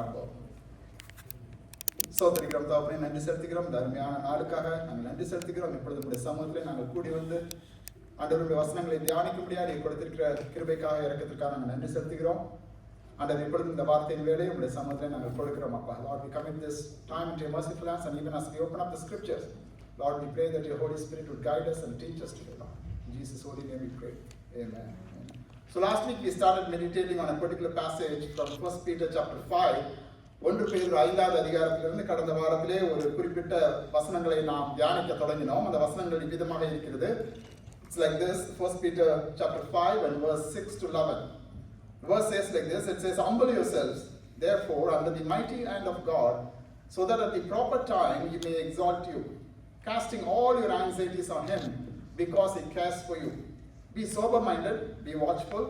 பார்ப்போம். சோதரிக்கிறோம் தகப்பனே, நன்றி செலுத்துகிறோம். இந்த அருமையான நாளுக்காக நாங்கள் நன்றி செலுத்துகிறோம். இப்பொழுது நம்முடைய சமூகத்தில் நாங்கள் கூடி வந்து ஆண்டவருடைய வசனங்களை தியானிக்க முடியாது கொடுத்திருக்கிற கிருபைக்காக இறக்கத்திற்காக நாங்கள் நன்றி செலுத்துகிறோம். ஆண்டவர் இப்பொழுது இந்த வார்த்தையின் வேலையை நம்முடைய சமூகத்தில் நாங்கள் கொடுக்கிறோம். அப்பா, Lord, we commit this time into your merciful hands, and even as we open up the scriptures, Lord, we pray that your Holy Spirit would guide us and teach us today, Lord. In Jesus' holy name we pray. Amen. So last week we started meditating on a particular passage from 1 Peter chapter 5. 1 பேதுரு 5வது அதிகாரத்திலிருந்து கடந்த வாரத்திலே ஒரு குறிப்பிட்ட வசனங்களை நாம் தியானிக்க தொடங்கினோம். அந்த வசனங்கள் விதமாக இருக்கிறது. It's like this, 1 Peter chapter 5 and verse 6 to 11. The verse says like this, it says, "Humble yourselves, therefore, under the mighty hand of God, so that at the proper time he may exalt you, casting all your anxieties on him, because he cares for you. Be sober-minded, be watchful.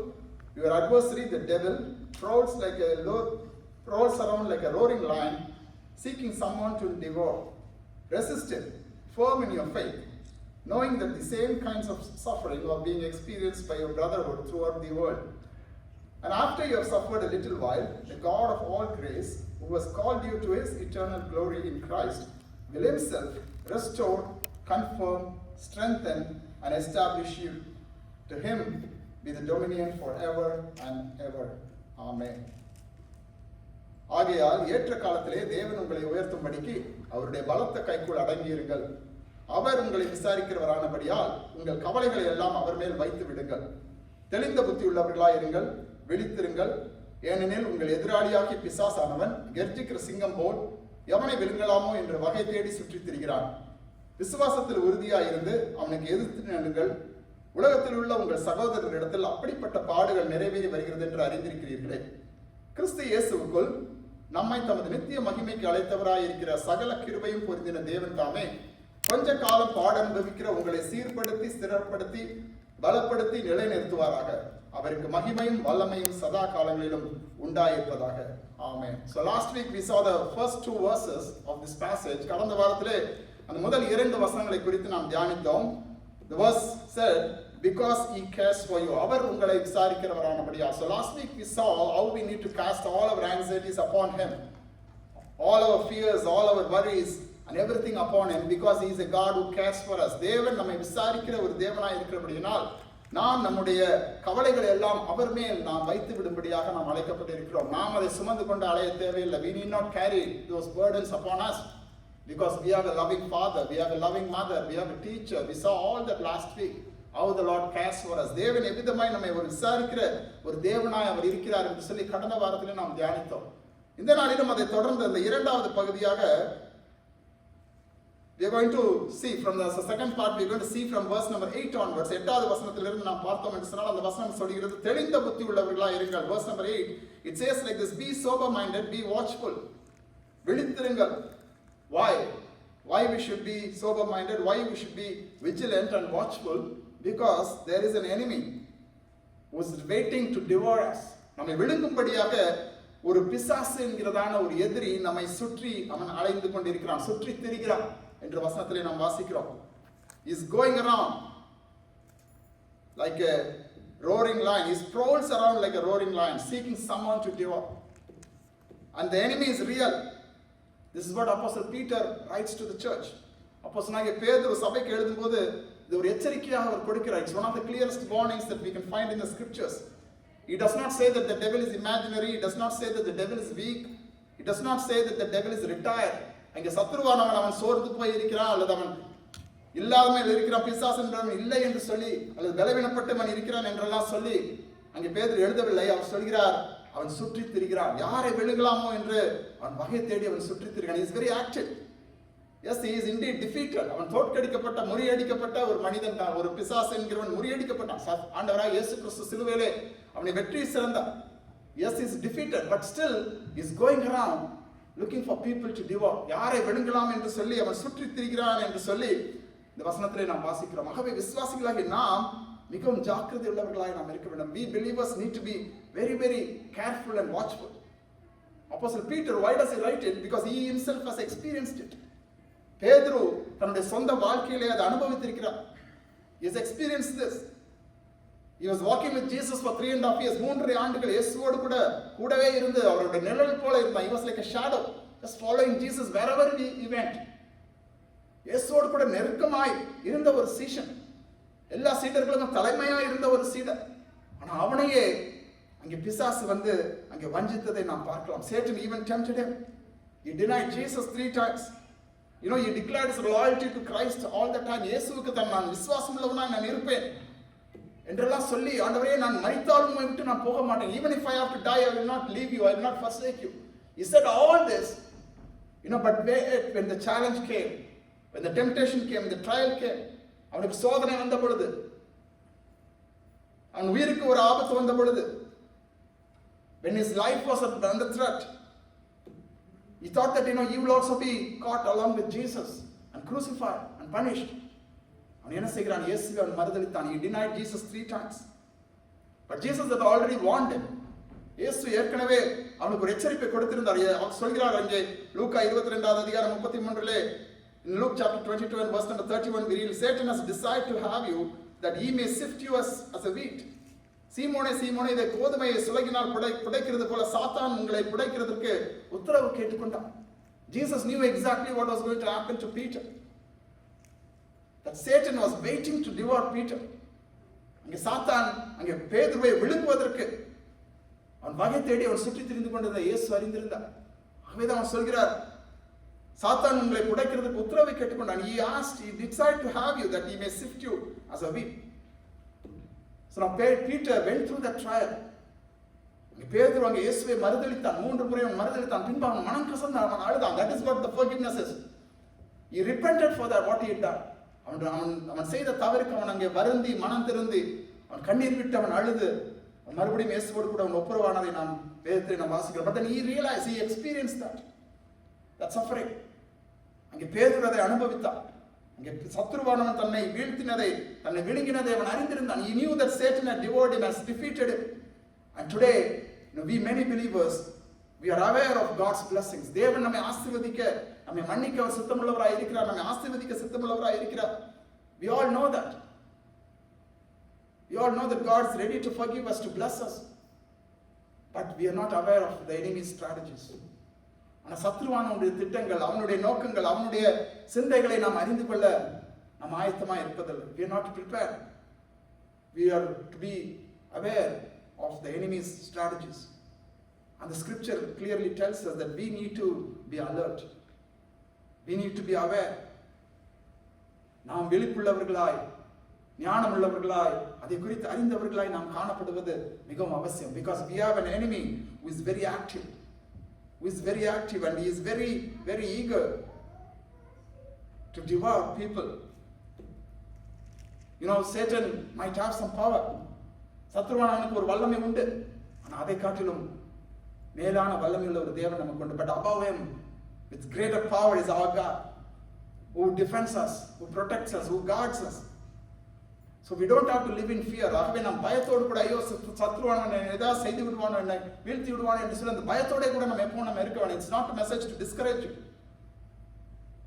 Your adversary, the devil, prowls around like a roaring lion, seeking someone to devour. Resist him, firm in your faith, knowing that the same kinds of suffering are being experienced by your brotherhood throughout the world. And after you have suffered a little while, the God of all grace, who has called you to his eternal glory in Christ, will himself restore, confirm, strengthen, and establish you. To him be the dominion forever and ever. Amen." ஆகையால் ஏற்ற காலத்திலே தேவன் உங்களை உயர்த்தும்படிக்கு அவருடைய பலத்த கைக்குள் அடங்கியிருங்கள். அவர் உங்களை விசாரிக்கிறவரானபடியால் உங்கள் கவலைகளை எல்லாம் அவர் மேல் வைத்து விடுங்கள். தெளிந்த புத்தி உள்ளவர்களாய் இருங்கள், விழித்திருங்கள். ஏனெனில் உங்கள் எதிராளியாகி பிசாசானவன் கெர்ச்சிக்கிற சிங்கம் போல் எவனை விழுங்கலாமோ என்று வகை தேடி சுற்றித் திரிகிறான். விசுவாசத்தில் உறுதியாயிருந்து அவனுக்கு எதிர்த்து நில்லுங்கள். உலகத்தில் உள்ள உங்கள் சகோதரர்களிடத்தில் அப்படிப்பட்ட பாடுகள் நிறைவேறி வருகிறது என்று அறிந்திருக்கிறீர்களே. கிறிஸ்து இயேசுவுக்குள் நம்மை தமது நித்திய மகிமைக்கு அழைத்தவராயிருக்கிற சகல கிருபையும் பொருந்தின தேவன் தாமே கொஞ்ச காலம் பாட அனுபவிக்கிற உங்களை சீர்படுத்தி, ஸ்திரப்படுத்தி, பலப்படுத்தி நிலைநிறுத்துவாராக. அவருக்கு மகிமையும் வல்லமையும் சதா காலங்களிலும் உண்டாயிருப்பதாக. ஆமென். So last week we saw the first two verses of this passage. கடந்த வாரத்திலே அந்த முதல் 2 வசனங்களை குறித்து நாம் தியானித்தோம். The verse said, "Because he cares for you." அவர் உங்களை விசாரிக்கிறவரானபடியா. So last week we saw how we need to cast all our anxieties upon him, all our fears, all our worries and everything upon him, because he is a God who cares for us. தேவன் நம்மை விசாரிக்கிற ஒரு தேவனாய் இருக்கிறபடியால் நாம் நம்முடைய கவலைகளை எல்லாம் அவர் மேல் நாம் வைத்து விடும்படியாக நாம் அழைக்கப்பட்டிருக்கிறோம். நாம் அதை சுமந்து கொண்டு அலைய தேவையில்லை. We need not carry those burdens upon us, because we have a loving father, we have a loving mother, we have a teacher. We saw all that last week, how the Lord cares for us. தேவன் எவ்விதமாய் நம்மை ஒரு விசாரிக்கிற ஒரு தேவனாய் அவர் இருக்கிறார் என்று சொல்லி கடந்த வாரத்திலே நாம் தியானித்தோம். இந்த நாளிலும் அதை தொடர்ந்து அந்த 2வது பகுதியாக we are going to see from the second part, we are going to see from verse number 8 onwards. 8வது வசனத்திலிருந்து நாம் பார்த்தோம் என்று சொன்னால் அந்த வசனம் சொல்கிறது, தெளிந்த புத்தி உள்ளவர்களாய் இருங்கள். verse number 8, it says like this, "Be sober minded, be watchful." விழித்திருங்கள். Why we should be sober minded, why we should be vigilant and watchful? Because there is an enemy who is waiting to devour us. நம்மை விழுங்கும்படியாக ஒரு பிசாசு என்கிறதான ஒரு எதிரி நம்மை சுற்றி அவன் அலைந்து கொண்டிருக்கிறான், சுற்றி திரிகிறான் என்று வசனத்திலே நாம் வாசிக்கிறோம். He is going around like a roaring lion. He prowls around like a roaring lion, seeking someone to devour. And the enemy is real. This is what Apostle Peter writes to the church. அப்போஸ்தலனாகிய பேதுரு சபைக்கு எழுதும்போது இது ஒரு எச்சரிக்கையாக அவர் கொடுக்கிறார். It's one of the clearest warnings that we can find in the scriptures. He does not say that the devil is imaginary. He does not say that the devil is weak. He does not say that the devil is retired. அங்கே சத்துருவானவன் அவன் சோர்ந்து போய் இருக்கிறான் அல்லது அவன் இல்லாமல் இருக்கிறான், பிசாசு என்றவன் இல்லை என்று சொல்லி, அல்லது பலவீனப்பட்டவன் இருக்கிறான் என்றெல்லாம் சொல்லி அங்கே பேதுரு எழுதவில்லை. அவர் சொல்கிறார், அவன் சுற்றி திரிகிறான். யாரை விழுங்கலாமோ என்று அவன் வகை தேடி அவன் சுற்றி திரிகிறான். He is very active. Yes, he is indeed defeated. அவன் தோற்கடிக்கப்பட்ட, முறியடிக்கப்பட்ட ஒரு மனிதன் தான். ஒரு பிசாசு என்கிறவன் முறியடிக்கப்பட்டான். ஆண்டவராய் இயேசு கிறிஸ்து சிலுவையிலே அவனை வெற்றி சிறந்தார். Yes, he is defeated, but still he is going around looking for people to devour. யாரை விழுங்கலாம் என்று சொல்லி அவன் சுற்றி திரிகிறான் என்று சொல்லி இந்த வசனத்திலே நாம் வாசிக்கிறோம். ஆகவே விசுவாசிகளாகிய நாம் மிகவும் ஜாக்கிரதை உள்ளவர்களாக நாம் இருக்க வேண்டும். We believers need to be very, very careful and watchful. Apostle Peter, why does he write it? Because he himself has experienced it. பேதுரு தன்னுடைய சொந்த வாழ்க்கையிலே அதை அனுபவித்திருக்கிறார். He has experienced this. He was walking with Jesus for 3.5 years. 3 ஆண்டுகள் இயேசுவோடு கூடவே இருந்து அவருடைய நிழல் போல இருந்தார். He was like a shadow, just following Jesus wherever he went. இயேசுவோடு கூட நெருக்கமாய் இருந்த ஒரு சீஷன், எல்லா சீடர்களுக்கும் தலைமையாய் இருந்த ஒரு சீடர். ஆனா அவனையே அங்கே பிசாசு வந்து அங்கே வஞ்சித்ததை நாம் பார்க்கலாம். Satan even tempted him. He denied Jesus 3 times. You know, he declared his loyalty to Christ all the time. இயேசுவுக்கு தான் நான் விசுவாசம் உள்ளவனாய் நான் இருப்பேன் என்றெல்லாம் சொல்லி, ஆண்டவரே நான் மரித்தாலும் உம்மை விட்டு நான் போக மாட்டேன். Even if I have to die, I will not leave you, I will not forsake you. He said all this, you know, but when the challenge came, when the temptation came, the trial came, அவனுக்கு சோதனை வந்த பொழுது, அவன் உயிருக்கு ஒரு ஆபத்து வந்த பொழுது, when his life was under threat, he thought that, you know, he will also be caught along with Jesus and crucified and punished. அவன் என்ன செய்கிறான்? இயேசுவை அவன் மறுதலித்தான். He denied Jesus 3 times. But Jesus had already warned him. இயேசு ஏற்கனவே அவனுக்கு ஒரு எச்சரிப்பை கொடுத்திருந்தார். அவர் சொல்கிறார் அங்கே லூக்கா 22வது அதிகாரம் 33லே, in Luke chapter 22 and verse number 31, we read, Satan has desired to have you that he may sift you as a wheat. சீமோனே சீமோனே, இதை கோதுமையை சுலகினால் புடைக்கிறது போல சாத்தான் உங்களை புடைக்கிறதுக்கு உத்தரவு கேட்டுக்கொண்டான். Jesus knew exactly what was going to happen to Peter. That Satan was waiting to devour Peter. அங்கே சாத்தான் அங்கே பேதுருவை விழுங்குவதற்கு அவன் வகை தேடி அவன் சுற்றி திரிந்து கொண்டிருந்த இயேசு அறிந்திருந்தார். ஆகவேதான் அவன் சொல்கிறார், சாத்தான் உங்களை புடைக்கிறதுக்கு உத்தரவை கேட்டுக்கொண்டான். He asked, he decided to have you that he may sift you as a wheat. So now Peter went through that trial. பேதுரு அங்கே இயேசுவை மறுதலித்தான். 3 முறை அவன் மறுதலித்தான். பின்பு அவன் மனம் கசந்தான், அவன் அழுதான். That is what the forgiveness is. He repented for that what he had done. அவன் செய்த தவறுக்கு அவன் அங்கே வருந்தி மனம் திருந்தி அவன் கண்ணீர் விட்டு அவன் அழுது மறுபடியும் இயேசுவோடு கூட அவன் ஒப்புரவானதை நாம் வேதத்தை நாம் வாசிக்கிறோம். But then he realized, he experienced that suffering. அங்கே பேதுரு அதை அனுபவித்தான். அங்கே சத்துருவானவன் தன்னை வீழ்த்தினதை, தன்னை விழுங்கினதை அவன் அறிந்திருந்தான். He knew that Satan had devoured him, has defeated him. And today, you know, we many believers, we are aware of God's blessings. தேவன் நம்மை ஆசீர்வதிக்க, நம்மை மன்னிக்க அவர் சித்தமுள்ளவராய் இருக்கிறார், நம்மை ஆசீர்வதிக்க சித்தமுள்ளவராய் இருக்கிறார். We all know that. We all know that God is ready to forgive us, to bless us. But we are not aware of the enemy's strategies. ஆனா சத்ருவானுடைய திட்டங்கள், அவனுடைய நோக்கங்கள், அவனுடைய சிந்தைகளை நாம் அறிந்து கொள்ள நாம் ஆயத்தமா இருப்பதில்லை. We are not prepared. We are to be aware of the enemy's strategies. And the scripture clearly tells us that we need to be alert. We need to be aware. நாம் விழிப்புள்ளவர்களாய், ஞானம் உள்ளவர்களாய், அதை குறித்து அறிந்தவர்களாய் நாம் காணப்படுவது மிகவும் அவசியம். Because we have an enemy who is very active. Who is very active and he is very, very eager to devour people. You know, Satan might have some power. சத்ருவானவனுக்கு ஒரு வல்லமை உண்டு. ஆனால் அதை காட்டிலும் மேலான வல்லமை உள்ள ஒரு தேவன் நமக்கு உண்டு. But above him, with greater power is our God, who defends us, who protects us, who guards us. So we don't have to live in fear. ஆகவே நாம் பயத்தோடு கூட, ஐயோ சத்ருவானவன் ஏதாவது செய்து விடுவானோ, என்னை வீழ்த்தி விடுவானோ என்று சொல்லி அந்த பயத்தோட கூட நம்ம எப்போ நம்ம இருக்க வேணும். It's not a message to discourage you,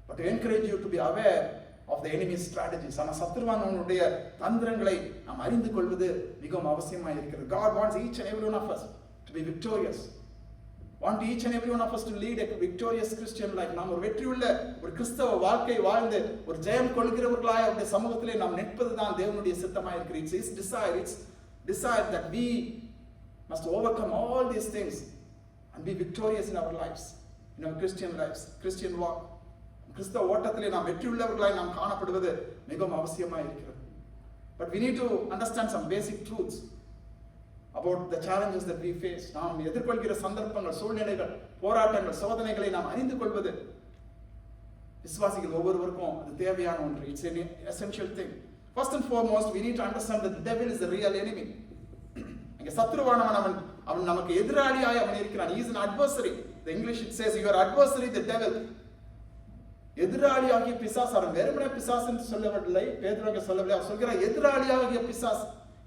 but to encourage you to be aware of the enemy's strategies. ஆனால் சத்ருவானவனுடைய தந்திரங்களை நாம் அறிந்து கொள்வது மிகவும் அவசியமாக இருக்கிறது. God wants each and every one of us to be victorious. Want each and every one of us to lead a victorious Christian life. நாம் ஒரு வெற்றியுள்ள ஒரு கிறிஸ்தவ வாழ்க்கை வாழ்ந்து ஒரு ஜெயம் கொள்கிறவர்களாய் அவருடைய சமூகத்திலே நாம் நிற்பதுதான் தேவனுடைய சித்தமாக இருக்கிறது. It's desire that we must overcome all these things and be victorious in our lives, in our Christian lives, Christian walk. கிறிஸ்தவ ஓட்டத்திலே நாம் வெற்றியுள்ளவர்களாய் நாம் காணப்படுவது மிகவும் அவசியமாக இருக்கிறது. But we need to understand some basic truths about the challenges that we face. நாம் எதிர்கொள்கிற சந்தர்ப்பங்கள், சூழ்நிலைகள், போராட்டங்கள், சோதனைகளை நாம் அறிந்து கொள்வது விசுவாசிகள் ஒவ்வொருவருக்கும் அது தேவையான ஒன்று. It's an essential thing. First and foremost, we need to understand that the devil is the real enemy. அங்கே சத்ருவானவன் அவன் நமக்கு எதிராளியாய் அவன் இருக்கிறான். He is an adversary. The English it says your adversary the devil. எதிராளியாகிய பிசாசு. அவன் வெறுமனே பிசாசு என்று சொல்லவில்லை, பேதுரு சொல்லவில்லை. அவர் சொல்கிறார் எதிராளியாகிய பிசாசு.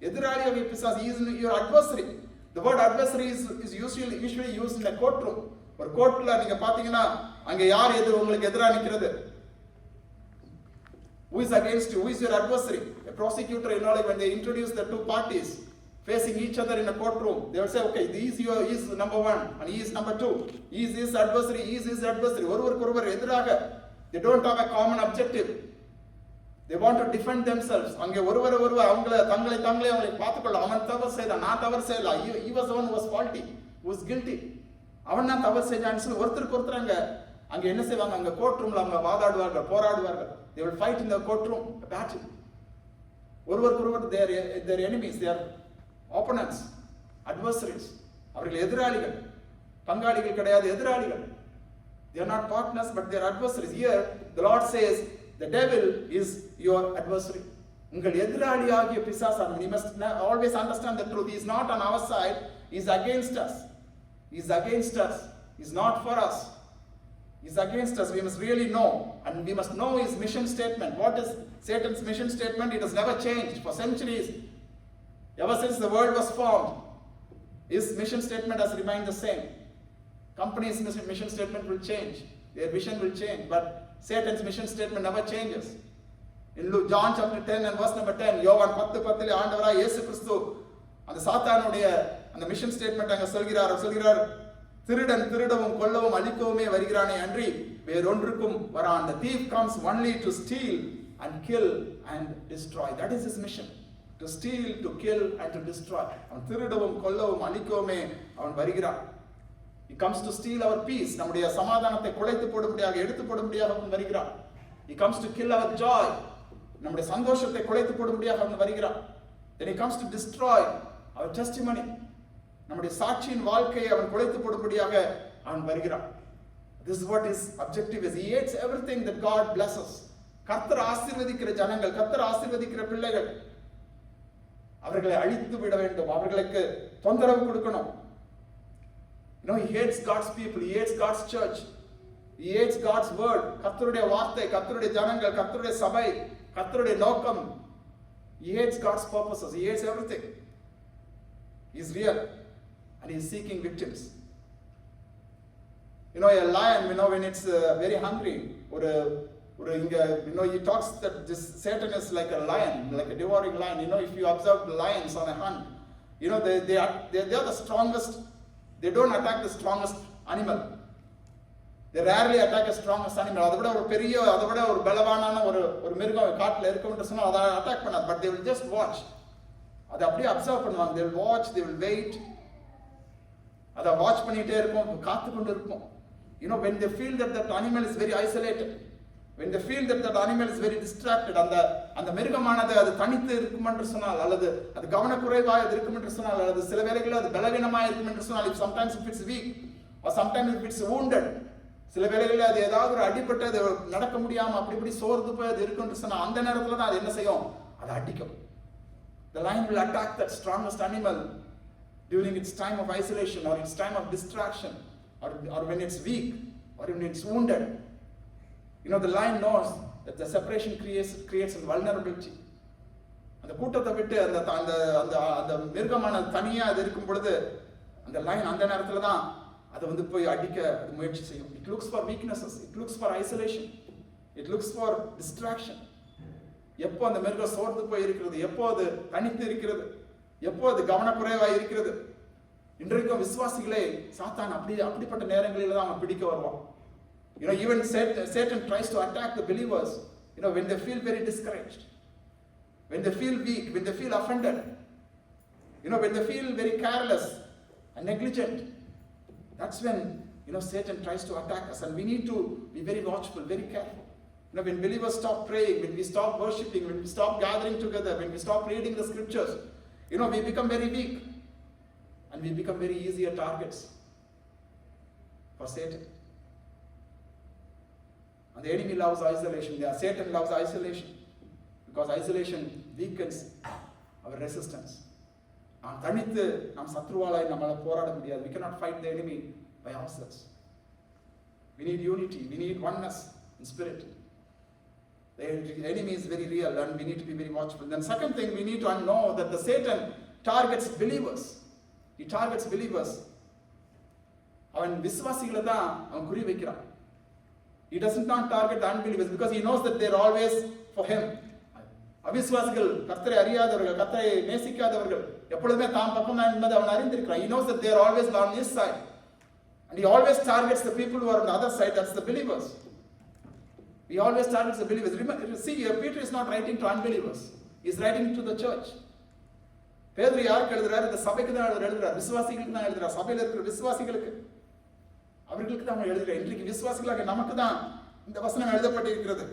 எதிராளியாகிய பிசாசு. He is your adversary. The word adversary is usually used in a courtroom. ஒரு கோர்ட்ல நீங்க பாத்தீங்கன்னா அங்க யார் உங்களுக்கு எதிரா நிக்கிறது? Who is against you? Who is your adversary? A prosecutor, like when they introduce the two parties facing each other in a courtroom, they will say, okay, he is number one and he is number two. He is his adversary, he is his adversary. ஒருவருக்கொருவர் எதிராக. They don't have a common objective. They want to defend themselves. அங்கே ஒருவர் தங்களை அவங்களை பார்த்துக்கொள்ள. அவன் தவறு செய்தான், நான் தவறு செய்யல. He was the one who was faulty, who was guilty. அவன் தான் தவறு செஞ்சான்னு சொல்லி ஒருத்தருக்கு அங்க என்ன செய்வாங்க? அங்க கோர்ட் ரூம்ல அவங்க வாதாடுவார்கள், போராடுவார்கள். They will fight in the courtroom, a battle. ஒருவருக்கொருவர் their enemies, their opponents, adversaries. அவர்கள் எதிராளிகள், பங்காளிகள் கிடையாது, எதிராளிகள். They are not partners, but they are adversaries. Here the Lord says the devil is your adversary. உங்கள் எதிராளியாகிய பிசாசானவன். You must always understand the truth. He is not on our side, he is against us. He is against us. He is not for us. He is against us. We must really know, and we must know his mission statement. What is Satan's mission statement? It has never changed for centuries. Ever since the world was formed, his mission statement has remained the same. Companies' mission statement will change, their vision will change, but Satan's mission statement never changes. In John chapter 10 and verse number 10, யோவான் 10:10 ஆண்டவராய் இயேசு கிறிஸ்து அந்த சாத்தானுடைய அந்த mission statement அங்க சொல்கிறார், திருடன் திருடவும் கொல்லவும் அழிக்கவுமே வருகிறானே அன்றி வேறொன்றுக்கும் வரான். The thief comes only to steal and kill and destroy. That is his mission. To steal, to kill and to destroy. அவன் திருடவும் கொல்லவும் அழிக்கவுமே அவன் வருகிறான். He comes to steal our peace. நம்முடைய சமாதானத்தை குலைத்து போடும்படியாக, எடுத்து போடும்படியாக அவன் வருகிறான். He comes to kill our joy. நம்முடைய சந்தோஷத்தை குலைத்து போடும்படியாக அவன் வருகிறான். Then he comes to destroy our testimony. நம்முடைய சாட்சியின் வாழ்க்கையை அவன் குலைத்து போடும்படியாக அவன் வருகிறான். This is what his objective is. He hates everything that God blesses. கர்த்தர் ஆசீர்வதிக்கிற ஜனங்கள், கர்த்தர் ஆசீர்வதிக்கிற பிள்ளைகள், அவர்களை அழித்து விட வேண்டும், அவர்களுக்கு தொந்தரவு கொடுக்கணும். You know, he hates God's people, he hates God's church, he hates God's word. கர்த்தருடைய வார்த்தை, கர்த்தருடைய ஜனங்கள், கர்த்தருடைய சபை, கர்த்தருடைய நோக்கம். He hates God's purposes, he hates everything. He is real and he is seeking victims. You know, a lion, when it's very hungry, or he talks that this Satan is like a lion, like a devouring lion. If you observe the lions on a hunt, they are the strongest. They don't attack the strongest animal. They rarely attack a strongest animal. அதவிட ஒரு பலவானான ஒரு மிருகம் காட்டுல இருக்கும்னு சொன்னா அதை attack பண்ணாது. But they will just watch. அதை அப்படியே அப்சர்வ் பண்ணுவாங்க. They will watch, they will wait. அதை வாட்ச் பண்ணிட்டே இருக்கும், காத்து கொண்டு இருக்கும். When they feel that animal is very isolated, when they feel that animal is very distracted, அந்த மிருகமானது அது தனித்து இருக்கும் என்று சொன்னால், அல்லது அது கவனக்குறைவாக இருக்கும் என்று சொன்னால், அல்லது சில வேளைகளில் அது பலவீனமாக இருக்கும் என்று சொன்னால், sometimes if it's weak or sometimes if it's wounded, சில வேளைகளில் அது ஏதாவது ஒரு அடிபட்டு அது நடக்க முடியாம அப்படி சோர்ந்து போய் அது இருக்கும் என்று சொன்னால், அந்த நேரத்தில் தான் அது என்ன செய்யும்? அது அடிக்கும். The lion will attack that strongest animal during its time of isolation or its time of distraction, or when it's weak or when it's wounded. The lion knows that the separation creates a vulnerability. அந்த கூட்டத்தை விட்டு அந்த மிருகமான தனியா அது இருக்கும் பொழுது அந்த line அந்த நேரத்துல தான் அதை போய் அடிக்க முயற்சி செய்யும். It looks for weaknesses, it looks for isolation, it looks for distraction. எப்போ அந்த மிருகம் சோர்ந்து போய் இருக்கிறது, எப்போ அது தனித்து இருக்கிறது, எப்போ அது கவனக்குறைவாக இருக்கிறது. இன்றைக்கும் விசுவாசிகளே சாத்தான் அப்படிப்பட்ட நேரங்களில் தான் அவன் பிடிக்க வருவான். Even Satan tries to attack the believers, when they feel very discouraged, when they feel weak, when they feel offended, when they feel very careless and negligent. That's when, Satan tries to attack us, and we need to be very watchful, very careful. When believers stop praying, when we stop worshiping, when we stop gathering together, when we stop reading the scriptures, we become very weak, and we become very easier targets for Satan. And the enemy loves isolation. Satan loves isolation because isolation weakens our resistance. நாம் தனித்து நாம் சத்ருவாலை நம்மள போராட முடியாது. We cannot fight the enemy by ourselves. We need unity. We need oneness in spirit. The enemy is very real and we need to be very watchful. Then second thing, we need to know that the Satan targets believers. He targets believers. அவன் விசுவாசிகளை தான் அவன் குறி வைக்கிறான். He does not target the unbelievers because he knows that they are always for him. அவிசுவாசிகள், கர்த்தரை அறியாதவர்கள், கர்த்தரை நேசிக்காதவர்கள் எப்பொழுதுமே தாம் பக்கம் தான் என்பதை அவன் அறிந்திருக்கிறான். He knows that they are always on his side. And he always targets the people who are on the other side, that's the believers. He always targets the believers. Remember, see, Peter is not writing to unbelievers. He is writing to the church. பேதுரு யாருக்கு எழுதுறாரு? இந்த சபைக்கு தான் எழுதுறாரு, விசுவாசிகளுக்கு தான் எழுதுறாரு. சபையில் இருக்கிற விசுவாசிகளுக்கு, அவர்களுக்கு தான் எழுதுறாரு. இன்றைக்கு விசுவாசிகளாக நமக்கு தான் இந்த வசனம் எழுதப்பட்டிருக்கிறது.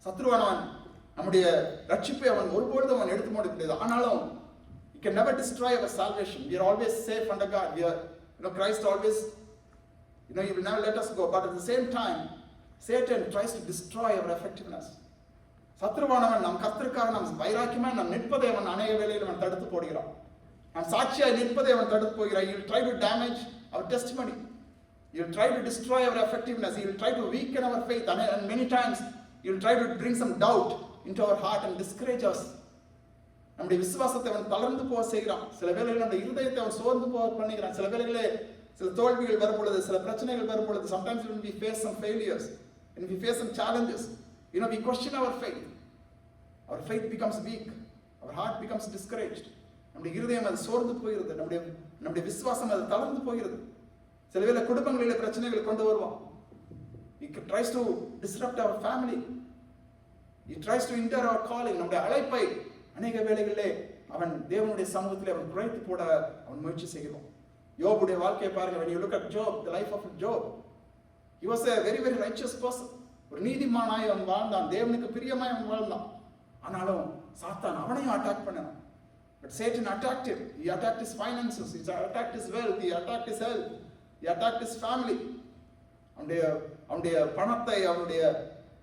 சத்ருவானவன் நம்முடைய ரட்சிப்பை அவன் ஒருபொழுதும் அவன் எடுத்து மூட முடியாது. ஆனாலும் he can never destroy our salvation. We are always safe under God. We are, Christ always, he will never let us go. But at the same time, Satan tries to destroy our effectiveness. சத்ருவானவன் நம் கர்த்தருக்காக நாம் வைராக்கியமாய் நாம் நிற்பதை அவன் அநேக வேளையில் அவன் தடுத்து போடுகிறான். நாம் சாட்சியாய் நிற்பதை அவன் தடுத்து போகிறான். He will try to damage our testimony. He will try to destroy our effectiveness. He will try to weaken our faith. And many times he will try to bring some doubt into our heart and discourage us. நம்முடைய விசுவாசத்தை அவன் தளர்ந்து போக செய்கிறான். சில வேளைகளில் நம்முடைய இருதயத்தை அவன் சோர்ந்து போக பண்ணுகிறான். சில வேளைகளிலே சில தோல்விகள் வரும் பொழுது, சில பிரச்சனைகள் வரும் பொழுது, sometimes when we face some failures, when we face some challenges, we question our faith. Our faith becomes weak. Our heart becomes discouraged. நம்முடைய இருதயம் அது சோர்ந்து போகிறது. நம்முடைய விசுவாசம் அது தளர்ந்து போகிறது. சில வேளை குடும்பங்களிலே பிரச்சனைகள் கொண்டு வருவான். He tries to disrupt our family. He tries to hinder our calling. நம்முடைய அழைப்பை அநேக வேளைகளிலே அவன் தேவனுடைய சமூகத்திலே அவன் குறைத்து போட அவன் முயற்சி செய்கிறான். யோபுடைய வாழ்க்கையை பாருங்க. When you look at Job, the life of Job, he was a very very righteous person. ஒரு நீதிமானாய் அவன் வாழ்ந்தான், தேவனுக்கு பிரியமாய் அவன் வாழ்ந்தான். ஆனாலும் சாத்தான் அவனையும் அட்டாக் பண்ணான். But Satan attacked him. He attacked his finances, he attacked his wealth, he attacked his health, he attacked his family. அவனுடைய பணத்தை, அவனுடைய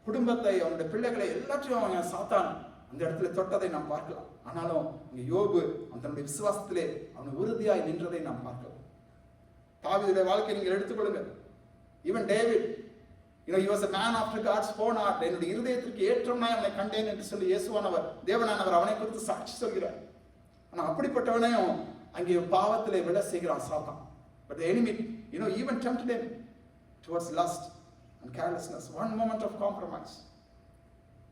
குடும்பத்தை, அவனுடைய பிள்ளைகளை எல்லாத்தையும் அவன் சாத்தான் அந்த இடத்துல தொட்டதை நாம் பார்க்கலாம். ஆனாலும் இங்கே யோபு தன்னுடைய விசுவாசத்திலே அவன் உறுதியாய் நின்றதை நாம் பார்க்கலாம். தாவீதுடைய வாழ்க்கையை நீங்கள் எடுத்துக்கொள்ளுங்க. Even David, he was a man after God's own heart. என்னுடைய இருதயத்திற்கு ஏற்றமாய் அவனை கண்டேன் என்று சொல்லி இயேசுவானவர், தேவனானவர் அவனை குறித்து சாட்சி சொல்கிறார். ஆனா அப்படிப்பட்டவனையும் அங்கே பாவத்திலே விட செய்கிறான் சாத்தான். But the enemy, even tempted him towards lust and carelessness. One moment of compromise,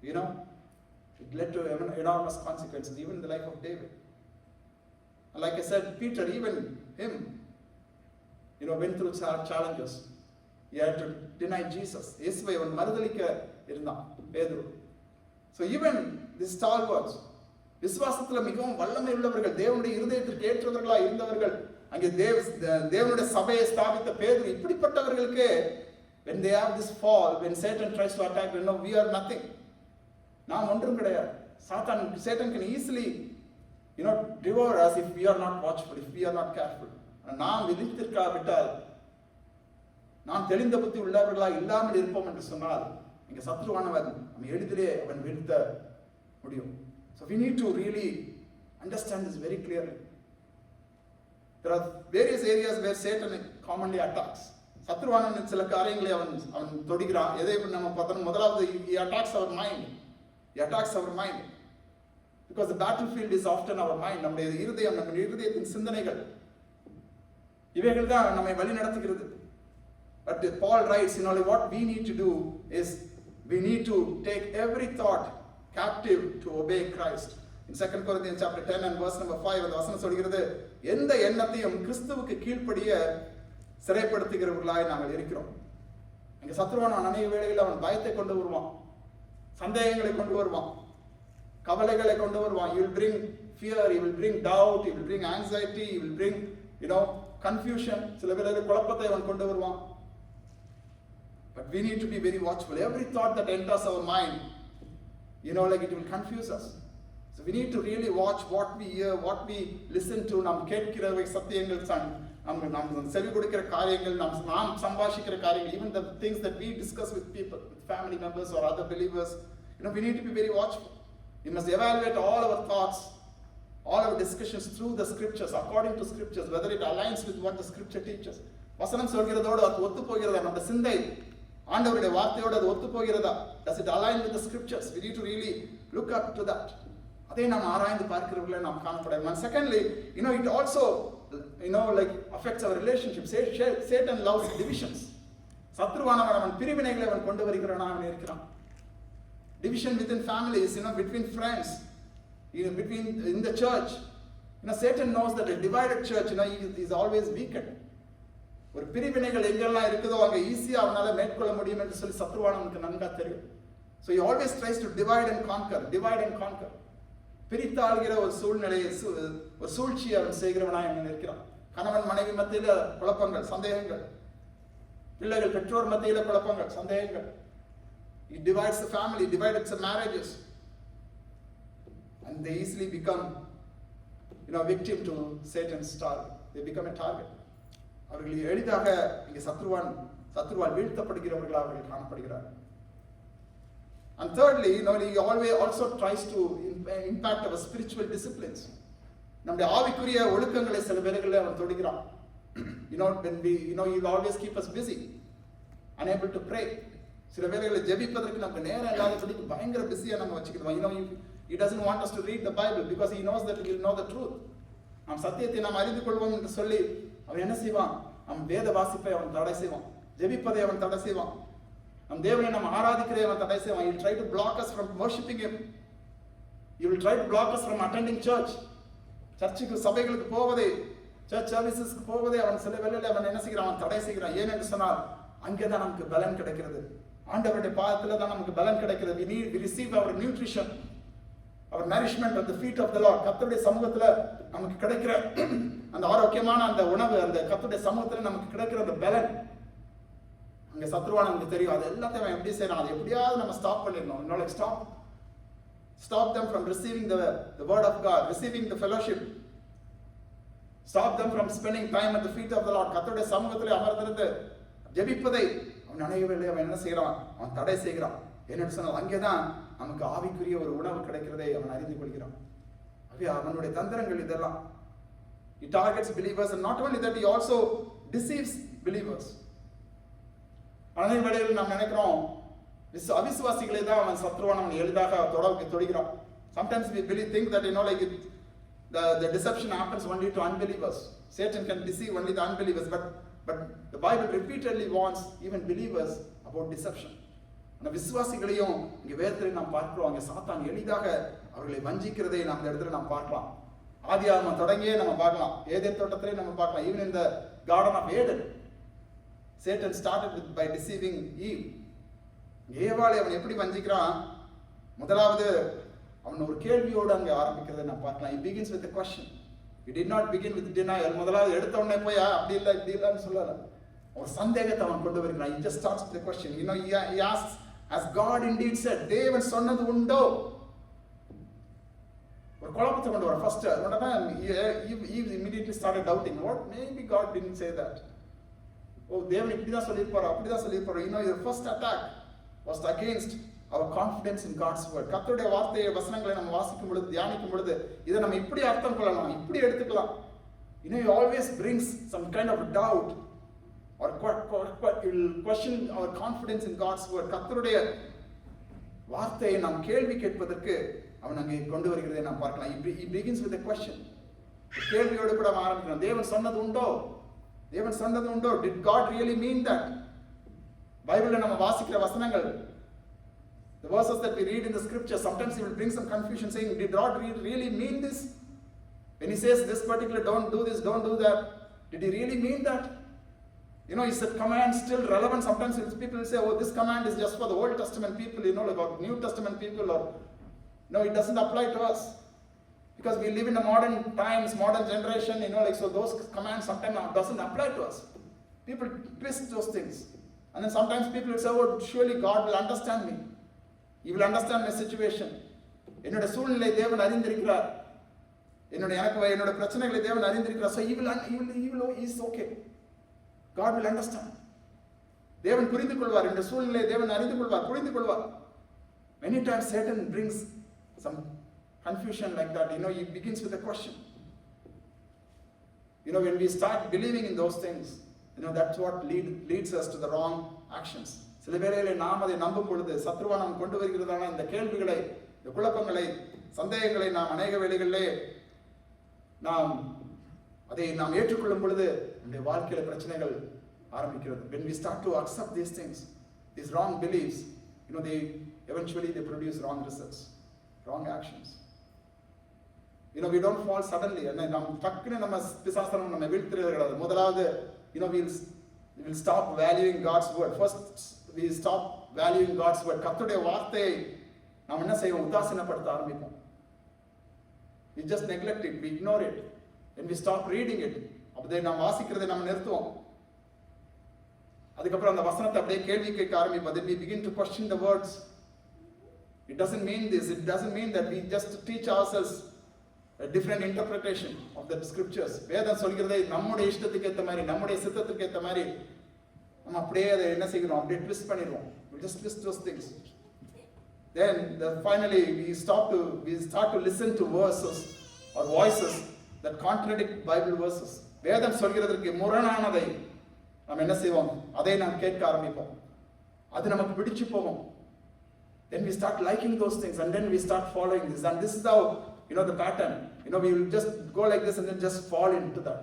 it led to enormous consequences, even in the life of David. And like I said, Peter, even him, went through challenges. He had to deny Jesus. இயேசுவை அவன் மறுதலிக்க இருந்தான் பேதுரு. So even these stalwarts, விசுவாசத்துல மிகவும் வல்லமை உள்ளவர்கள், தேவனுடைய இருதயத்திற்கு ஏற்றவர்களாய் இருந்தவர்கள், அங்கே தேவனுடைய சபையை ஸ்தாபித்த பேதுரு, இப்படிப்பட்டவர்களுக்கு when they have this fall, when Satan tries to attack, we are nothing. நாம் ஒன்றும் கிடையாது. Satan can easily devour us if we are not watchful, if we are not careful. நாம் விழித்திருக்காவிட்டால், நாம் தெளிந்த புத்தி உள்ளவர்களாக இல்லாமல் இருப்போம் என்று சொன்னால், இங்க சத்ருவானவன் நம்ம எளிதிலே அவன் வீழ்த்த முடியும். So we need to really understand this very clearly. There are various areas where Satan commonly attacks. சத்ருவானவன் சில காரியங்களை அவன் தொடுகிறான். எதை நம்ம பார்த்தோம்? முதலாவது, he attacks our mind. He attacks our mind because the battlefield is often our mind. நம்முடைய இருதயம், நம்முடைய இருதயத்தின் சிந்தனைகள், இவைகள் தான் நம்மை வழி நடத்துகிறது. But Paul writes, what we need to do is we need to take every thought captive to obey Christ. In 2 Corinthians chapter 10 and verse number 5, அந்த வசனம் சொல்கிறது, எந்த எண்ணத்தையும் கிறிஸ்துவுக்கு கீழ்ப்படிய சிறைப்படுத்துகிறவர்களாய் நாங்கள் இருக்கிறோம். இங்க சத்ருவானவன் அநேக வேளைகளில் அவன் பயத்தை கொண்டு வருவான், சந்தேகங்களை கொண்டு வருவான், கவலைகளை கொண்டு வருவான். He will bring fear, he will bring doubt, he will bring anxiety, he will bring confusion. சில வேளைகளில் குழப்பத்தை அவன் கொண்டு வருவான். But we need to be very watchful. Every thought that enters our mind, like it will confuse us. So we need to really watch what we hear, what we listen to. நாம் கேட்கிறவை சத்தியங்கள், நாம் செவி கொடுக்கிற காரியங்கள், நாம் சம்பாஷிக்கிற காரியங்கள், even the things that we discuss with people, with family members or other believers, we need to be very watchful. We must evaluate all our thoughts, all our discussions through the scriptures, according to scriptures, whether it aligns with what the scripture teaches. வசனம் சொல்கிறதோடு அது ஒத்து போகிறதா? நம்ம சிந்தை ஆண்டவருடைய வார்த்தையோடு அது ஒத்து போகிறதா? Does it align with the scriptures? We need to really look up to that. அதை நாம் ஆராய்ந்து பார்க்கிறவர்களே நாம் காணப்படும். And secondly, it also affects our relationships. Satan loves divisions. சத்ருவானவன் அவன் பிரிவினைகளை அவன் கொண்டு வருகிறான் அவன் இருக்கிறான். Division within families, between friends, between in the church. Satan knows that a divided church, he is always weakened. ஒரு பிரிவினைகள் எங்கெல்லாம் இருக்குதோ அங்க ஈஸியா அவனால மேற்கொள்ள முடியும் என்று சொல்லி சத்ருவானவனுக்கு நன்கா தெரியும். So he always tries to divide and conquer. பிரித்தாளுகிற ஒரு சூழ்நிலையை, ஒரு சூழ்ச்சியை அவன் செய்கிறவனாய் அவன் இருக்கிறான். கணவன் மனைவி மத்தியில குழப்பங்கள், சந்தேகங்கள், பிள்ளைகள் பெற்றோர் மத்தியில குழப்பங்கள், சந்தேகங்கள். He divides the family, divides the marriages, and they easily become victim to Satan's target. They become a target. அவர்கள் எளிதாக இங்கே சத்ருவால் வீழ்த்தப்படுகிறவர்களாக அவர்கள் காணப்படுகிறார்கள். And thirdly, he always also tries to impact our spiritual disciplines. நம்முடைய ஆவிக்குரிய ஒழுக்கங்களை சில வேளைகளில் அவன் தொடுகிறான். When we, he'll always keep us busy, unable to pray. சில வேளைகளில் ஜெபிப்பதற்கு நமக்கு நேரம் இல்லாதபடிக்கு பயங்கர பிஸியா நம்ம வச்சுக்கிறோம். He doesn't want us to read the Bible because he knows that we'll know the truth. நாம் சத்தியத்தை நாம் அறிந்து கொள்வோம் என்று சொல்லி அவன் என்ன செய்வான்? அவன் வேத வாசிப்பை அவன் தடை செய்வான், ஜெபிப்பதை அவன் தடை செய்வான், நம் தேவனை நாம் ஆராதிக்கிறதை அவன் தடை செய்வான். He will try to block us from worshiping him. He will try to block us from attending church. சர்ச்சுக்கு சபைகளுக்கு போவதை, சர்ச் சர்வீசஸ்க்கு போவதை அவன் சில வேளையில அவன் என்ன செய்கிறான்? அவன் தடை செய்கிறான். ஏன் என்று சொன்னால் அங்கேதான் நமக்கு பலன் கிடைக்கிறது. ஆண்டவருடைய பாதத்துல தான் நமக்கு பலன் கிடைக்கிறது. We receive our nutrition, our nourishment at the feet of the Lord. கர்த்தருடைய சமூகத்துல நமக்கு கிடைக்கிற அந்த ஆரோக்கியமான அந்த உணவு, அந்த கர்த்தருடைய சமூகத்துல நமக்கு கிடைக்கிற அந்த பலன் அங்க சத்ருவான நமக்கு தெரியும். அது எல்லாத்தையும் அவன் எப்படி செய்யறான்? அது எப்படியாவது நம்ம ஸ்டாப் பண்ணிடணும். Stop them from receiving the word of God, receiving the fellowship. Stop them from spending time at the feet of the Lord. கர்த்தருடைய சமூகத்திலே அமர்ந்திருந்து ஜெபிப்பதை அவன் அணையவில்லை. அவன் என்ன செய்யறான்? அவன் தடை செய்கிறான். என்னன்னு சொன்னால் அங்கேதான் நமக்கு ஆவிக்குரிய ஒரு உணவு கிடைக்கிறதை அவன் அறிந்து கொள்கிறான். அவனுடைய தந்திரங்கள் இதெல்லாம். He targets believers, and not only that, he also deceives believers. அதே வேளையில் நாம் நினைக்கிறோம் அவிசுவாசிகளை தான் அவன் சத்ருவான் அவன் எளிதாக தொடுகிறான். Sometimes we think that the deception happens only to unbelievers. Satan can deceive only the unbelievers, but the Bible repeatedly warns even believers about deception. அந்த விசுவாசிகளையும் இங்க வேதத்தில் நாம் பார்க்கிறோம். அங்க சாத்தான் எளிதாக அவர்களை வஞ்சிக்கிறதை நாம் இந்த இடத்துல நாம் பார்க்கலாம். ஆதியாகமம் தொடங்கியே நம்ம பார்க்கலாம், ஏதேன் தோட்டத்திலே நம்ம பார்க்கலாம். Even in the Garden of Eden, Satan started by deceiving Eve. ஏவாளை அவன் எப்படி வஞ்சிக்கிறான்? முதலாவது அவன் ஒரு கேள்வியோடு அங்கே ஆரம்பிக்கிறதை நாம் பார்க்கலாம். He begins with a question. He did not begin with denial. முதலாவது எடுத்த உடனே போய் அப்படி இல்லை இப்படி இல்லைன்னு சொல்லல, ஒரு சந்தேகத்தை அவன் கொண்டு வருகிறான். He just starts with the question. He asks, as God indeed said, தேவன் சொன்னது உண்டோ? ஒரு குழப்பத்தை கொண்டு வர. First Eve immediately started doubting. What? Maybe God didn't say that. Oh, தேவன் இப்படிதான் சொல்லியிருப்பாரோ, அப்படிதான் சொல்லியிருப்பாரோ. Your first attack was against our confidence in God's word. கர்த்தருடைய வார்த்தையை, வசனங்களை நம்ம வாசிக்கும் பொழுது, தியானிக்கும் பொழுது இதை நம்ம இப்படி அர்த்தம் கொள்ளலாம், இப்படி எடுத்துக்கலாம். He always brings some kind of doubt or question our confidence in God's word. கர்த்தருடைய வார்த்தையை நாம் கேள்வி கேட்பதற்கு அவன் அங்கே கொண்டு வருகிறதை நாம் பார்க்கலாம். He begins with a question. கேள்வியோடு கூட ஆரம்பிக்கிறான். தேவன் சொன்னது உண்டோ? தேவன் சொன்னது உண்டோ? Did God really mean that? பைபிள்ல நம்ம வாசிக்கிற வசனங்கள், the verses that we read in the scripture, sometimes he will bring some confusion saying, did God really mean this? When he says this particular don't do this, don't do that, did he really mean that? Is that command still relevant? Sometimes people will say, oh, this command is just for the Old Testament people, like New Testament people, or no, it doesn't apply to us. Because we live in the modern times, modern generation, so those commands sometimes doesn't apply to us. People twist those things. And then sometimes people will say, oh, surely God will understand me. He will understand my situation. என்னோட சூழ்நிலை தேவன் அறிந்திருக்கிறார். என்னோட பிரச்சனைகளை தேவன் அறிந்திருக்கிறார். So he will is okay. God will understand. தேவன் புரிந்து கொள்வார். என்னோட சூழ்நிலை தேவன் அறிந்து கொள்வார், புரிந்து கொள்வார். Many times Satan brings some confusion like that. He begins with a question. When we start believing in those things, that's what leads us to the wrong actions. சில வேளையிலே நாம் அதை நம்பும் பொழுது சத்ருவான் நாம் கொண்டு வருகிறதான இந்த கேள்விகளை, இந்த குழப்பங்களை, சந்தேகங்களை நாம் அநேக வேளைகளிலே அதை நாம் ஏற்றுக்கொள்ளும் பொழுது நம்முடைய வாழ்க்கையில பிரச்சனைகள் ஆரம்பிக்கிறது. When we start to accept these things, these wrong beliefs, they eventually they produce wrong results, wrong actions. We don't fall suddenly. நம்ம டக்குன்னு நம்ம பிசாசனம் நம்ம வீழ்த்துறது கிடையாது. முதலாவது we'll stop valuing God's word. First we stop valuing God's word. கர்த்தருடைய வார்த்தையை நாம் என்ன செய்வோம்? உதாசீனப்படுத்த ஆரம்பிப்போம். We just neglect it, we ignore it, and we stop reading it. அப்படியே நாம் வாசிக்கிறதை நம்ம நிறுத்துவோம். அதுக்கப்புறம் அந்த வசனத்தை அப்படியே கேள்வி கேட்க ஆரம்பிப்போம். Then we begin to question the words. It doesn't mean this. It doesn't mean that we just teach ourselves a different interpretation of the scriptures. வேதம் சொல்கிறதை நம்முடைய இஷ்டத்துக்கு ஏற்ற மாதிரி, நம்முடைய சித்தத்துக்கு ஏற்ற மாதிரி நம்ம அப்படியே அதை என்ன செய்கிறோம்? அப்படியே ட்விஸ்ட் பண்ணிடுவோம். We just twist those things. Then finally we start to listen to verses or voices that contradict Bible verses. வேதம் சொல்கிறதற்கு முரணானதை நாம் என்ன செய்வோம்? அதை நாம் கேட்க ஆரம்பிப்போம். அது நமக்கு பிடிச்சு போகும். Then we start liking those things, and then we start following this, and this is how the pattern. We will just go like this and then just fall into that.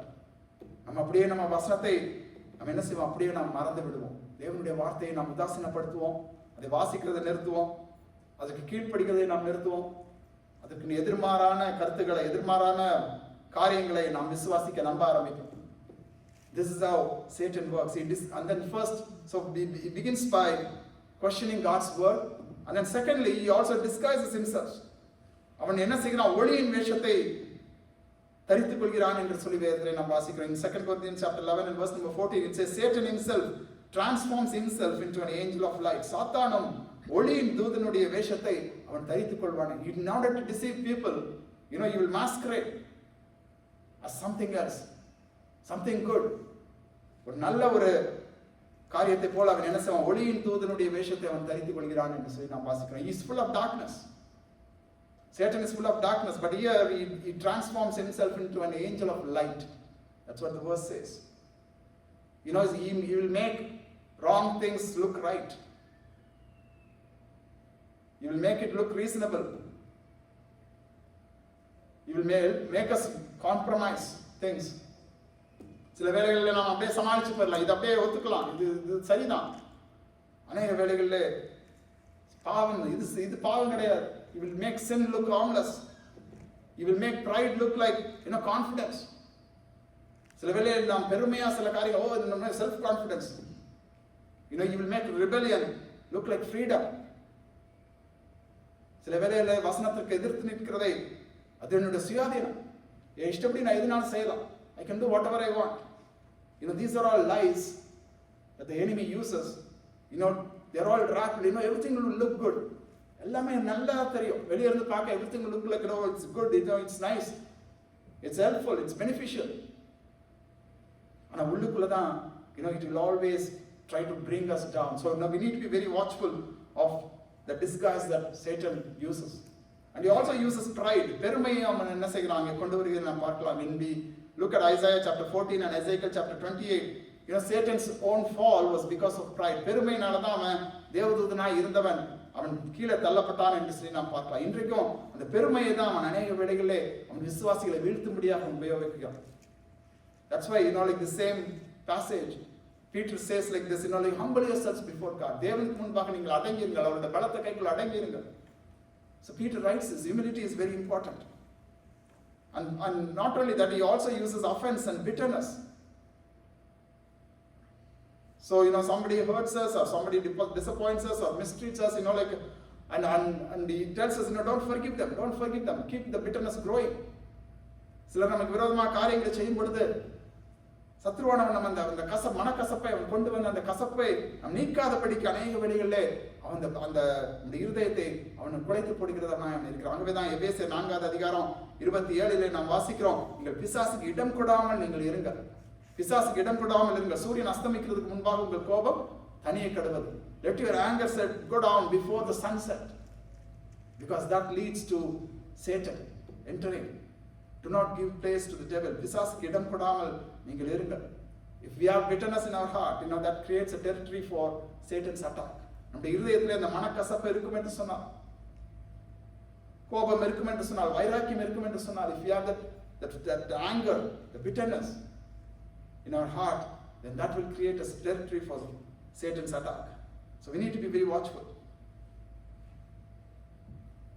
நம்ம அப்படியே நம்ம வசனத்தை நம்ம என்ன செய்வோம்? அப்படியே நாம் மறந்து விடுவோம். தேவனுடைய வார்த்தையை நாம் உதாசீனப்படுத்துவோம். அதை வாசிக்கிறதை நிறுத்துவோம். அதுக்கு கீழ்ப்படிக்கிறதை நாம் நிறுத்துவோம். அதுக்கு எதிர்மாறான கருத்துக்களை, எதிர்மாறான காரியங்களை நாம் விசுவாசிக்க நம்ப ஆரம்பிப்போம். This is how Satan works. And then first, so he begins by questioning God's word, and then secondly, he also disguises himself. அவன் என்ன செய்கிறான்? ஒளியின் வேஷத்தை தரித்துக் கொள்கிறான் என்று சொல்லி வேதத்தை நாம் வாசிக்கிறோம். In 2 Corinthians chapter 11 and verse number 14, it says, Satan himself transforms himself into an angel of light. சாத்தானும் ஒளியின் தூதனுடைய வேஷத்தை அவன் தரித்துக் கொள்வான். In order to deceive people, he will masquerade as something else, something good. ஒரு நல்ல ஒரு காரியத்தை போல அவன் என்ன செய்வான்? ஒளியின் தூதனுடைய வேஷத்தை அவன் தரித்துக் கொள்கிறான் என்று சொல்லி நாம் வாசிக்கிறோம். He is full of darkness. Satan is full of darkness, but here he transforms himself into an angel of light. That's what the verse says. He will make wrong things look right. He will make it look reasonable. He will make us compromise things. சில வேளைகளில் நாம் அப்படியே சமாளிச்சு போயிடலாம். இது அப்படியே ஒத்துக்கலாம், இது சரிதான். அநேக வேளைகளில் பாவம், இது பாவம் கிடையாது. He will make sin look harmless. He will make pride look like confidence. சில வேளையில் நாம் பெருமையா சில காரியங்கள், இது நம்ம self confidence. He will make rebellion look like freedom. சில வேளையில் வசனத்திற்கு எதிர்த்து நிற்கிறதை அது என்னுடைய சுயாதீனம், என் இஷ்டப்படி நான் எதுனாலும் செய்யலாம். I can do whatever I want. These are all lies that the enemy uses. They're all wrapped. Everything will look good. எல்லாமே நல்லா தெரியும். வெளியே இருந்து பார்க்க everything will look like it's good, it's nice, it's helpful, it's beneficial. ஆனா உள்ளுக்குள்ள தான் it will always try to bring us down. So now we need to be very watchful of the disguise that Satan uses. And he also uses pride. பெருமையை அவன் என்ன செய்கிறான்? கொண்டு வருகிறதை நாம் பார்க்கலாம். When we look at Isaiah chapter 14 and Ezekiel chapter 28, Satan's own fall was because of pride. பெருமையினால தான் அவன் தேவதூதனாய் இருந்தவன் அவன் கீழே தள்ளப்பட்டான் என்று சொல்லி நாம் பார்க்கலாம். இன்றைக்கும் அந்த பெருமையை தான் அவன் அநேக வேளைகளிலே அவன் விசுவாசிகளை வீழ்த்தும்படியாக உபயோகிக்கிறான். That's why like the same passage, Peter says like this, like humble yourselves before God. தேவனுக்கு முன்பாக நீங்கள் அடங்கியிருங்கள், அவருடைய பலத்த கைக்குள் அடங்கியிருங்கள். So Peter writes this, humility is very important. And not only that, he also uses offense and bitterness. So somebody hurts us, or somebody disappoints us, or mistreats us, and he tells us, don't forgive them, keep the bitterness growing. சிலர் நமக்கு விரோதமாக காரியங்களை செய்யும் பொழுது சத்ருவானவன் நம்ம அந்த மனக்கசப்பை அவன் கொண்டு வந்து அந்த கசப்பை நம் நீக்காதபடிக்கு அநேக வழிகளிலே அந்த இருதயத்தை அவன் குலைத்து போடுகிறதா அவன் இருக்கிறான். ஆகவேதான் எபேசியர் 4வது அதிகாரம் 27 நாம் வாசிக்கிறோம், நீங்கள் பிசாசுக்கு இடம் கொடாமல் நீங்கள் இருங்கள். பிசாசுக்கு இடம் கொடாமல் இருங்கள். சூரியன் அஸ்தமிக்கிறதுக்கு முன்பாக உங்கள் கோபம் தனியே கெடுவது. Let your anger go down before the sunset, because that leads to Satan entering. Do not give place to the devil. பிசாசுக்கு இடம் கொடாமல் நீங்கள் இருங்கள். If we have bitterness in our heart, that creates a territory for Satan's attack. நம்முடைய இருதயத்திலே அந்த மனக்கசப்பு இருக்கும் என்று சொன்னால், கோபம் இருக்கும் என்று சொன்னால், வைராக்கியம் இருக்கும் என்று சொன்னால், if we have that anger, the bitterness in our heart, then that will create a territory for Satan's attack. So we need to be very watchful.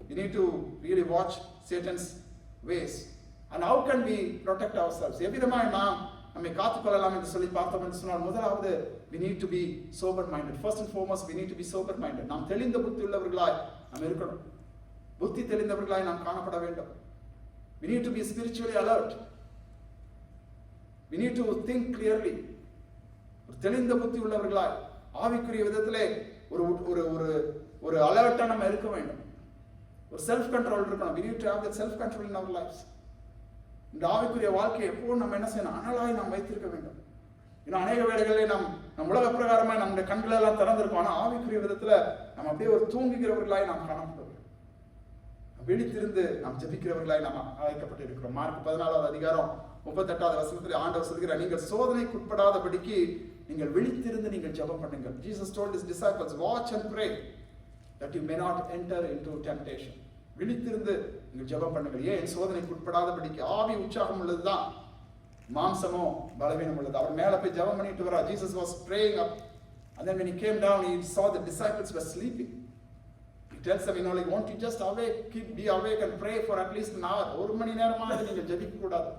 We need to really watch Satan's ways. And how can we protect ourselves? எவ்விதமாய் நாம் நம்மை காத்துக்கொள்ளலாம் என்று சொல்லி பார்த்தோம் என்று சொன்னால், முதலாவது we need to be sober minded. First and foremost, we need to be sober minded. நாம் தெளிந்த புத்தி உள்ளவர்களாய் நாம் இருக்கணும். புத்தி தெளிந்தவர்களாய் நாம் காணப்பட வேண்டும். We need to be spiritually alert. We need to think clearly. ஒரு தெளிந்த புத்தி உள்ளவர்களாய் ஆவிக்குரிய விதத்திலே ஒரு ஒரு ஒரு ஒரு அலர்ட்டா நம்ம இருக்க வேண்டும். ஒரு செல்ஃப் கண்ட்ரோல் இருக்கணும். We need to have that self control in our lives. இந்த ஆவிக்குரிய வாழ்க்கையை எப்போது நம்ம என்ன செய்யணும்? அனலாய் நாம் வைத்திருக்க வேண்டும். இன்னும் அநேக வேளைகளில் நம் உலக பிரகாரமாக நம்முடைய கண்கள் எல்லாம் திறந்திருக்கோம். ஆனால் ஆவிக்குரிய விதத்துல நம்ம அப்படியே ஒரு தூங்குகிறவர்களாய் நாம் காணப்படுவோம். விழித்திருந்து நாம் ஜெபிக்கிறவர்களாய் நாம் அழைக்கப்பட்டு இருக்கிறோம். மார்க் 14வது அதிகாரம் 38வது வசனத்தில் ஆண்டவர் சொல்கிறார், நீங்கள் சோதனைக்கு உட்படாதபடிக்கு நீங்கள் விழித்திருந்து நீங்கள் ஜெபம் பண்ணுங்கள். Jesus told his disciples, watch and pray that you may not enter into temptation. விழித்திருந்து நீங்கள் ஜெபம் பண்ணுங்கள். ஏன்? சோதனைக்கு உட்படாதபடிக்கு. ஆவி உற்சாகம் உள்ளதுதான், மாம்சமோ பலவீனம் உள்ளது. அவர் மேல போய் ஜெபம் பண்ணிட்டு வரா. Jesus was praying up, and then when he came down, he saw the disciples were sleeping. He tells them, like, won't you just be awake and pray for at least an hour? ஒரு மணி நேரமாவது நீங்கள் ஜெபிக்க கூடாது.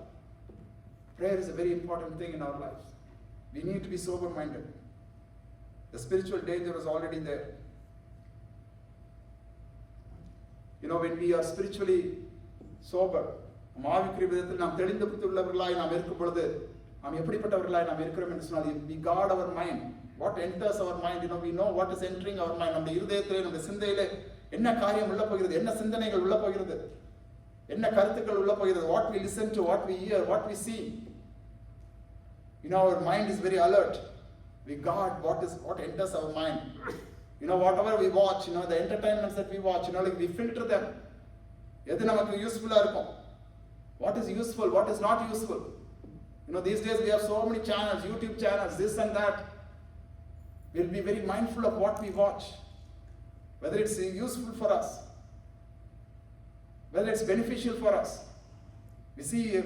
Prayer is a very important thing in our lives. We need to be sober minded. The spiritual danger is already there. When we are spiritually sober, ஆவிக்குரிய விதத்தில் நாம் தெளிந்த புத்தி உள்ளவர்களாய் நாம் இருக்கும் பொழுது நாம் எப்படிப்பட்டவர்களாய் நாம் இருக்கிறோம் என்று சொன்னால், we guard our mind. What enters our mind, we know what is entering our mind. நம்முடைய இருதயத்திலே, நம்முடைய சிந்தையிலே என்ன காரியம் உள்ள போகிறது, என்ன சிந்தனைகள் உள்ள போகிறது, என்ன கருத்துக்கள் உள்ள போகிறது, what we listen to, what we hear, what we see. Our mind is very alert. We guard what enters our mind. Whatever we watch, the entertainments that we watch, like we filter them. எது நமக்கு யூஸ்ஃபுல்லா இருக்கும், what is useful, what is not useful. These days we have so many channels, YouTube channels, this and that. We'll be very mindful of what we watch, whether it's useful for us, whether it's beneficial for us.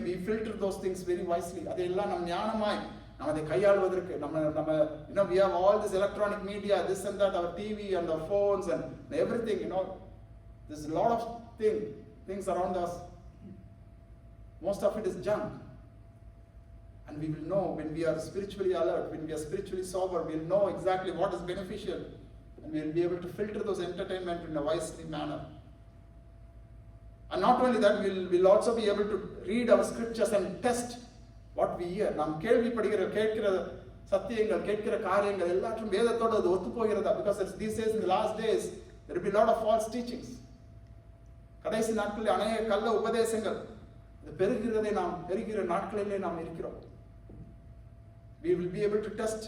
We filter those things very wisely. அதெல்லாம் நம் ஞானமாய் நாம் அதை கையாளுவதற்கு நம்ம we have all this electronic media, this and that, our TV and our phones and everything. There's a lot of things around us. Most of it is junk. And we will know when we are spiritually alert, when we are spiritually sober, we'll know exactly what is beneficial, and we'll be able to filter those entertainment in a wisely manner. And not only that, we'll also be able to read our scriptures and test what we hear. நாம் கேட்கிற சத்தியங்கள், கேட்கிற காரியங்கள் எல்லாற்றும் வேதத்தோடு அது ஒத்து போகிறதா? Because these days, in the last days, there will be a lot of false teachings. கடைசி நாட்களில் அநேக கள்ள உபதேசங்கள் பெருகிறதை நாம் பெருகிற நாட்களிலே நாம் இருக்கிறோம். We will be able to test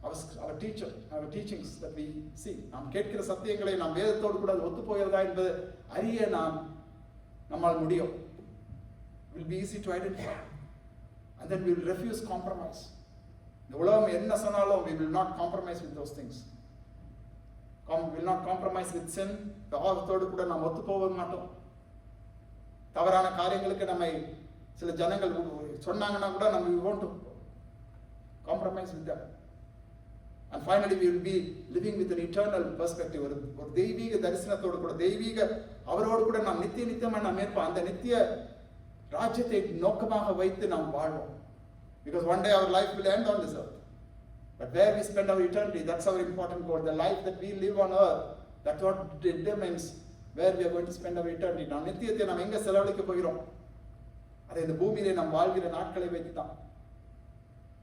our teachings that we see. நாம் கேட்கிற சத்தியங்களை நாம் வேதத்தோடு கூட ஒத்து போகிறதா என்பது அறிய நம்மால் முடியும். It will be easy to identify. And then we will refuse compromise. இந்த உலகம் என்ன சொன்னாலும் we will not compromise with those things. We will not compromise with sin. பாவத்தோடு கூட நாம் ஒத்து போக மாட்டோம். தவறான காரியங்களுக்கு நம்மை சில ஜனங்கள் சொன்னாங்கன்னா கூட we want to compromise with them. And finally we will be living with an eternal perspective. ஒரு தெய்வீக தரிசனத்தோடு கூட, தெய்வீக அவரோடு கூட நாம் நித்தியமாக நாம் இருப்போம். அந்த நித்திய ராஜ்யத்தை நோக்கமாக வைத்து நாம் வாழ்வோம். Because one day our life will end on this earth. But where we spend our eternity, that's our important goal. The life that we live on earth, that's what determines where we are going to spend our eternity. நாம் நித்தியத்தை நாம் எங்க செலவழிக்க போகிறோம்? அதை இந்த பூமியிலே நாம் வாழ்கிற நாட்களை வைத்து தான்.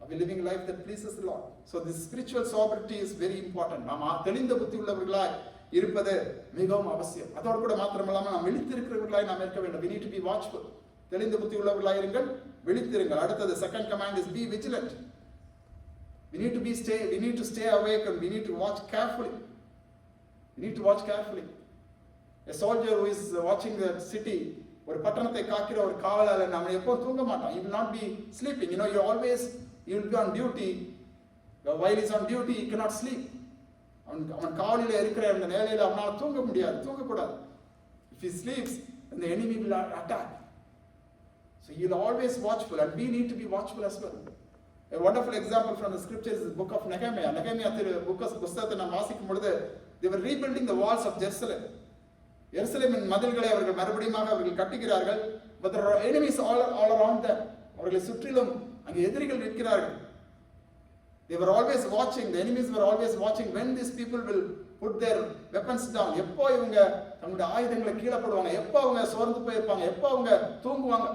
Are we living a life that pleases the Lord? So this spiritual sobriety is very important. நாம் தெளிந்த புத்தி உள்ளவர்களாய் இருப்பது மிகவும் அவசியம். அதோடு கூட மாத்திரமல்லாமல் நாம் விழித்திருக்கிறவர்களாய் நாம் இருக்க வேண்டும். We need to be watchful. தெளிந்த புத்தி உள்ளவர்களாய் இருங்கள், விழித்திருங்கள். அடுத்தது second command is be vigilant. We need to stay awake and we need to watch carefully. We need to watch carefully. A soldier who is watching the city, ஒரு பட்டணத்தை காக்கிற ஒரு காவலாளர் நம்ம எப்போ தூங்க மாட்டான். He will not be sleeping. He will be on duty. While he is on duty, he cannot sleep. அவன் காவலில் இருக்கிற அந்த நேரையில் அவனால் தூங்கக்கூடாது. If he sleeps, then the enemy will attack. So he will always watchful, and we need to be watchful as well. A wonderful example from the scriptures is the book of Nehemiah. Nehemiah புத்தகத்தை நாம் வாசிக்கும் பொழுது they were rebuilding the walls of Jerusalem. எருசலேமின் மதில்களை அவர்கள் மறுபடியும் அவர்கள் கட்டுகிறார்கள். But there are enemies all around them. அவர்களை சுற்றிலும் அங்கே எதிரிகள் இருக்கிறார்கள். They were always watching. The enemies were always watching when these people will put their weapons down. எப்போ இவங்க தங்களுடைய ஆயுதங்களை கீழே போடுவாங்க, எப்போ அவங்க சோர்ந்து போயிருப்பாங்க, எப்போ அவங்க தூங்குவாங்க.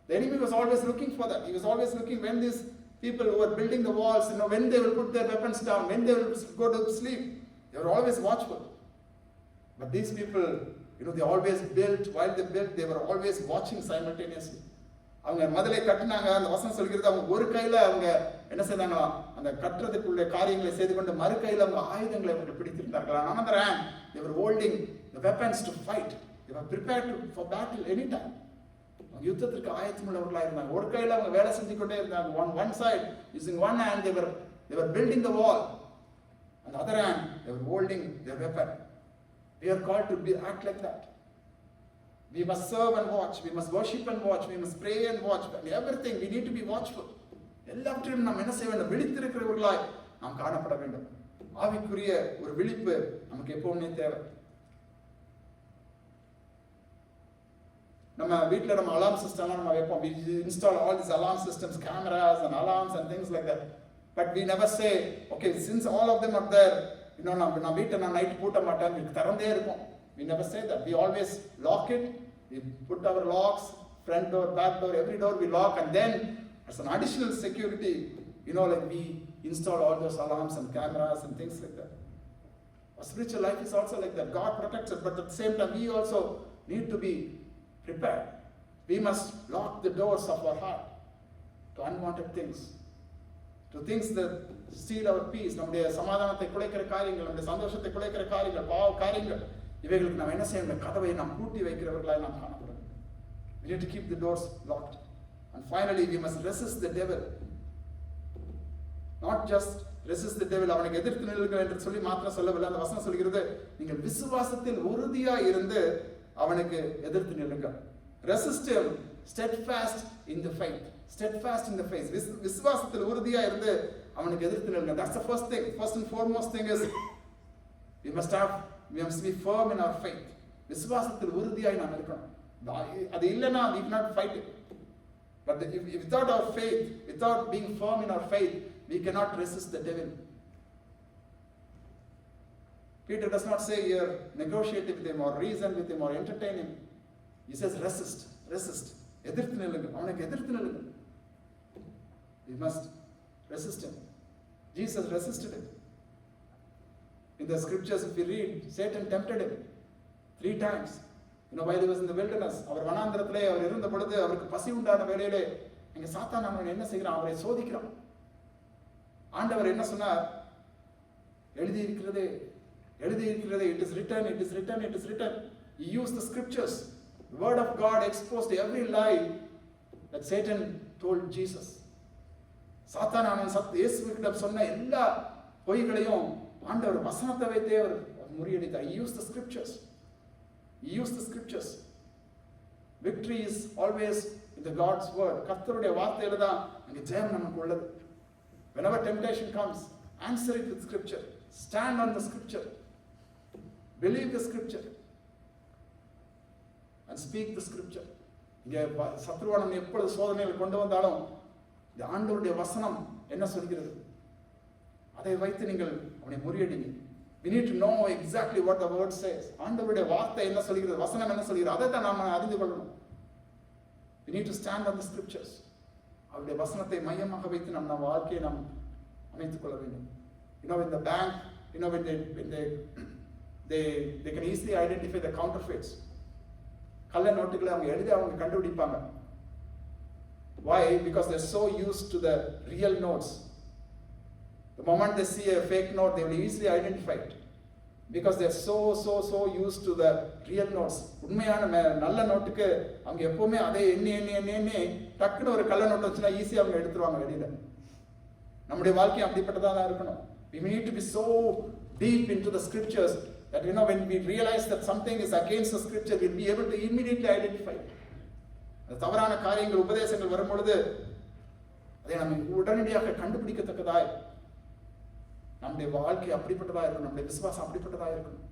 The enemy was always looking for that. He was always looking when these people who were building the walls, when they will put their weapons down, when they will go to sleep. They were always watchful. But these people, they always built. While they built, they were always watching simultaneously. அவங்க மதிலை கட்டினாங்க. அந்த வசனம் சொல்கிறது அவங்க ஒரு கையில அவங்க என்ன செய்தாங்களாம், அந்த கட்டுறதுக்குள்ள காரியங்களை செய்து கொண்டு மறு கையில அவங்க ஆயுதங்களை அவர்கள் பிடித்திருந்தார்கள். On another hand, they were holding the weapons to fight. They were prepared for battle anytime. அவங்க யுத்தத்திற்கு ஆயத்தமுள்ளவர்களா இருந்தாங்க. ஒரு கையில அவங்க வேலை செஞ்சு கொண்டே இருந்தாங்க. One side, using one hand, they were building the wall. On the other hand, they were holding their weapon. We are called to act like that. We must serve and watch. We must worship and watch. We must pray and watch. Everything, we need to be watchful. எல்லாவற்றையும் நாம் என்ன செய்ய வேண்டும்? விழித்திருக்கிறவர்களாய் நாம் காணப்பட வேண்டும். ஆவிக்குரிய ஒரு விழிப்பு நமக்கு எப்பவுமே தேவை. நம்ம வீட்டில் நம்ம அலார்ம் சிஸ்டம்லாம் நம்ம வைப்போம். We install all these alarm systems, cameras and alarms and things like that. But we never say, okay, since all of them are there, நான் வீட்டை நான் நைட் பூட்ட மாட்டேன், திறந்தே இருக்கும். We never say that. We always lock it. We put our locks, front door, back door, every door we lock, and then as an additional security, we install all those alarms and cameras and things like that. Our spiritual life is also like that. God protects us, but at the same time, we also need to be prepared. We must lock the doors of our heart to unwanted things, to things that steal our peace. நம்முடைய சமாதானத்தை குலைக்கிற காரியங்கள், நம்முடைய சந்தோஷத்தை குலைக்கிற காரியங்கள், பாவ காரியங்கள், இவைகளுக்கு நாம் என்ன செய்யணும்? கதவை நாம் பூட்டி வைக்கிறவர்களாய் நாம் காணப்படும். We need to keep the doors locked. And finally, we must resist the devil. Not just resist the devil. அவனுக்கு எதிர்த்து நில்லுங்கள் என்று சொல்லி மாத்திரம் சொல்லவில்லை. அந்த வசனம் சொல்கிறது, நீங்கள் விசுவாசத்தில் உறுதியா இருந்து அவனுக்கு எதிர்த்து நில்லுங்கள். Resist him, steadfast in the faith. Steadfast in the faith. விசுவாசத்தில் உறுதியா இருந்து அவனுக்கு எதிர்த்து நில்லுங்கள். That's the first thing. First and foremost thing is we must be firm in our faith. விசுவாசத்தில் உறுதியாய் நாம் இருக்கணும். அது இல்லைன்னா we cannot fight it. But without our faith, without being firm in our faith, we cannot resist the devil. Peter does not say here, negotiate with him or reason with him or entertain him. He says resist. எதிர்த்து நில்லுங்கள். அவனுக்கு எதிர்த்து நில்லுங்கள். We must resist him. Jesus resisted him. In the scriptures, if we read, Satan tempted him 3 times. While he was in the wilderness, அவர் வனாந்திரத்திலே அவர் இருந்த பொழுது அவருக்கு பசி உண்டான வேளையிலே இங்க சாத்தான் அவன் என்ன செய்கிறான்? அவரை சோதிக்கிறான். ஆண்டவர் என்ன சொன்னார்? எழுதி இருக்கிறதே, it is written. He used the scriptures. The word of God exposed every lie that Satan told Jesus. சாத்தான் அவன் இயேசுவிடம் சொன்ன எல்லா பொய்களையும் ஆண்டவர் வசனத்தை வைத்தே அவர் முறியடித்தார். He used the scriptures. Victory is always in the God's word. கர்த்தருடைய வார்த்தையில தான் அங்க ஜெயம் நமக்கு உள்ளது. Whenever temptation comes, answer it with scripture. Stand on the scripture. Believe the scripture. And speak the scripture. இங்க சத்ருவானம் எப்பொழுது சோதனைகள் கொண்டு வந்தாலும் இந்த ஆண்டவருடைய வசனம் என்ன சொல்கிறது அதை வைத்து நீங்கள் அவனை முறியடிங்க. We need to know exactly what the word says. ஆண்டவருடைய வார்த்தை என்ன சொல்கிறது, வசனம் என்ன சொல்கிறது, அதை தான் நாம் அறிந்து கொள்ளணும். We need to stand on the scriptures. அவருடைய வசனத்தை மையமாக வைத்து நம்ம வாழ்க்கையை நாம் அமைத்துக் கொள்ள வேண்டும். In the bank, when they can easily identify the counterfeits. கள்ள நோட்டுகளை அவங்க எழுதி அவங்க கண்டுபிடிப்பாங்க. Why? Because they're so used to the real notes. The moment they see a fake note, they will easily identify it. Because they're so used to the real notes. உண்மையான நல்ல நோட்டுக்கு அவங்க எப்பவுமே அதே எண்ணி டக்குன்னு ஒரு கள்ள நோட்டு வச்சுன்னா ஈஸியாக அவங்க எடுத்துருவாங்க வெளியில. நம்முடைய வாழ்க்கை அப்படிப்பட்டதா தான் இருக்கணும். We need to be so deep into the scriptures that when we realize that something is against the scripture, we'll be able to immediately identify it. தவறான காரியங்கள் உபதேசங்கள் வரும்பொழுது அதை நம்ம உடனடியாக கண்டுபிடிக்கத்தக்கதாய் நம்முடைய வாழ்க்கை அப்படிப்பட்டதா இருக்கணும், நம்முடைய விசுவாசம் அப்படிப்பட்டதா இருக்கணும்.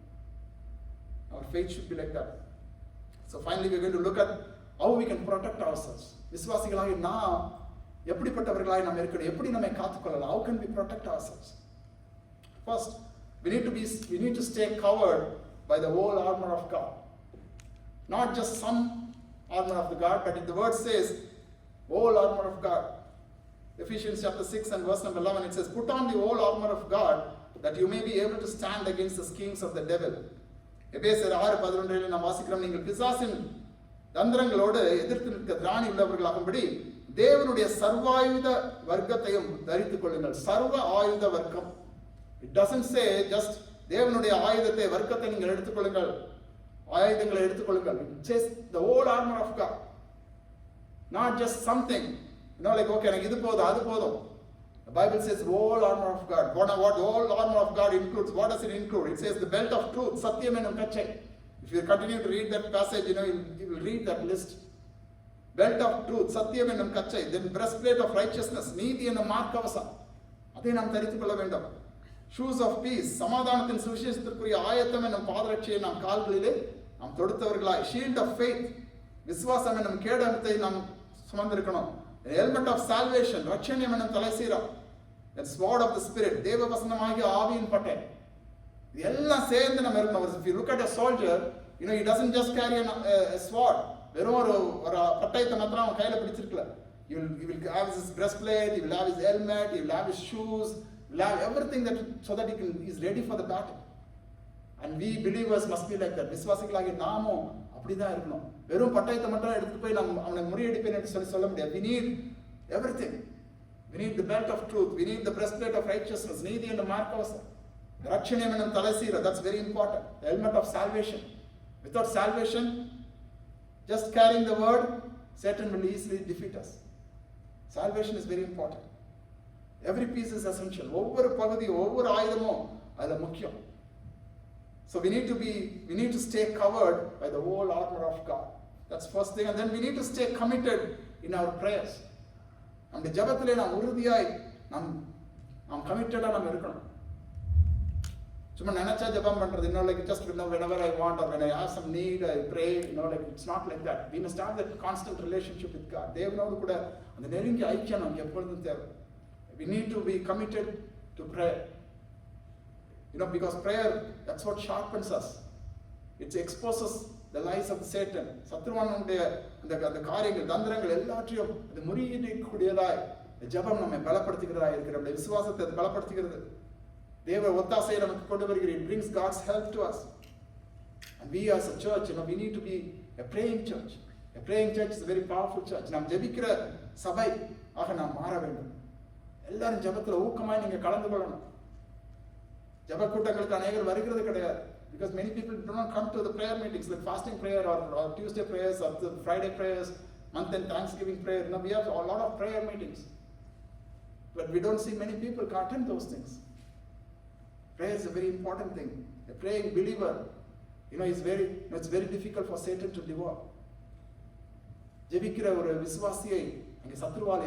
Our faith should be like that. So finally we are going to look at how we can protect ourselves. விசுவாசிகளாக நாம் எப்படிப்பட்டவர்களாய் நாம் இருக்கணும், எப்படி நம்மை காத்துக்கொள்ளலாம். How can we protect ourselves? First, we need to stay covered by the whole armor of God. Not just some armor of the God, but the word says whole armor of God. Ephesians chapter 6 and verse number 11, it says, put on the whole armor of God that you may be able to stand against the schemes of the devil. எபேசியர் 6:11 நாம் வாசிக்கிறோம், நீங்கள் பிசாசின் தந்திரங்களோடு எதிர்த்து நிற்க திராணி உள்ளவர்களாகும்படி தேவனுடைய சர்வாயுத வர்க்கத்தையும் தரித்துக் கொள்ளுங்கள். சர்வ ஆயுத வர்க்கம். It doesn't say just தேவனுடைய ஆயுதத்தை வர்க்கத்தை நீங்கள் எடுத்துக்கொள்ளுங்கள், ஆயுதங்களை எடுத்துக்கொள்ளுங்கள். It says the whole armor of God, not just something, like okay எனக்கு இது போதும் அது போதும். The Bible says whole armor of God. What whole armor of God includes? What does it include? It says the belt of truth, satyam enum kachai. If you continue to read that passage, you will read that list. Belt of truth, satyam enum kachai. Then breastplate of righteousness, neethi enum markavasam. அதை நாம் தரித்துக் கொள்ள வேண்டும். Shoes of peace, சமாதானத்தின் சுவிசேஷத்திற்குரிய ஆயத்தம் என்னும் பாதரட்சியை நாம் கால்களிலே நாம் தொடுத்தவர்களாய். Shield of faith, விசுவாசம் என்னும் கேடகத்தை நாம் சுமந்திருக்கணும். Helmet of salvation, ரட்சணியம் என்னும் தலைசீரம். Then sword of the spirit, தேவ வசனமாகிய ஆவியின் பட்டை. இது எல்லாம் சேர்ந்து நம்ம இருக்கணும். If you look at a soldier, he doesn't just carry a sword. வெறும் ஒரு பட்டயத்தை மாத்திரம் அவன் கையில பிடிச்சிருக்கல. He will have his breastplate, he will have his helmet, he will have his shoes, he will have everything so that he is ready for the battle. And we believers must be like that. விசுவாசிகளாகிய நாமும் அப்படிதான் இருக்கணும். வெறும் பட்டயத்தை மட்டும் எடுத்துட்டு போய் நம்ம அவனை முறியடிப்பேன் என்று சொல்ல முடியாது. We need everything. We need the belt of truth. We need the breastplate of righteousness. நீதி என்ற மார்க்கவசம். ரட்சணியம் என்னும் தலைசீர. That's very important. The helmet of salvation. Without salvation, just carrying the word, Satan will easily defeat us. Salvation is very important. Every piece is essential. ஒவ்வொரு பகுதி, ஒவ்வொரு ஆயுதமும் அதுல முக்கியம். So we need to stay covered by the whole armor of God. That's first thing. And then we need to stay committed in our prayers. நம்முடைய ஜெபத்திலே நாம் உறுதியாய் நாம் கமிட்டடா நாம் இருக்கணும். சும்மா நினைச்சா ஜெபம் பண்றது, like just whenever I want or when I have some need I pray, like it's not like that. We must have that constant relationship with God. தேவனோடு கூட அந்த நெருங்கிய ஐக்கியம் நமக்கு எப்பொழுதும் தேவை. We need to be committed to prayer. Because prayer, that's what sharpens us. It exposes the lies of Satan. சத்ருவானுடைய அந்த காரியங்கள், தந்திரங்கள் எல்லாத்தையும் அது முறியடிக்கக்கூடியதாய் ஜெபம் நம்மை பலப்படுத்துகிறதாய் இருக்கிற விசுவாசத்தை அது பலப்படுத்துகிறது. தேவ ஒத்தாசையை நமக்கு கொண்டு வருகிறது. It brings God's help to us. And we as a church, we need to be a praying church. A praying church is a very powerful church. நாம் ஜெபிக்கிற சபை ஆக நாம் மாற வேண்டும். எல்லாரும் ஜெபத்துல ஊக்கமாய் நீங்க கலந்து கொள்ளணும். ஜெப கூட்டங்களுக்கு அநேகர் வருகிறது கிடையாது. Because many people do not come to the prayer meetings, like fasting prayer or Tuesday prayers or the Friday prayers, month and Thanksgiving prayer. We have a lot of prayer meetings, but we don't see many people attend those things. Prayer is a very important thing. A praying believer, it's very difficult for Satan to devour. ஜெபிக்கிற ஒரு விசுவாசியை அங்கே சத்ருவால்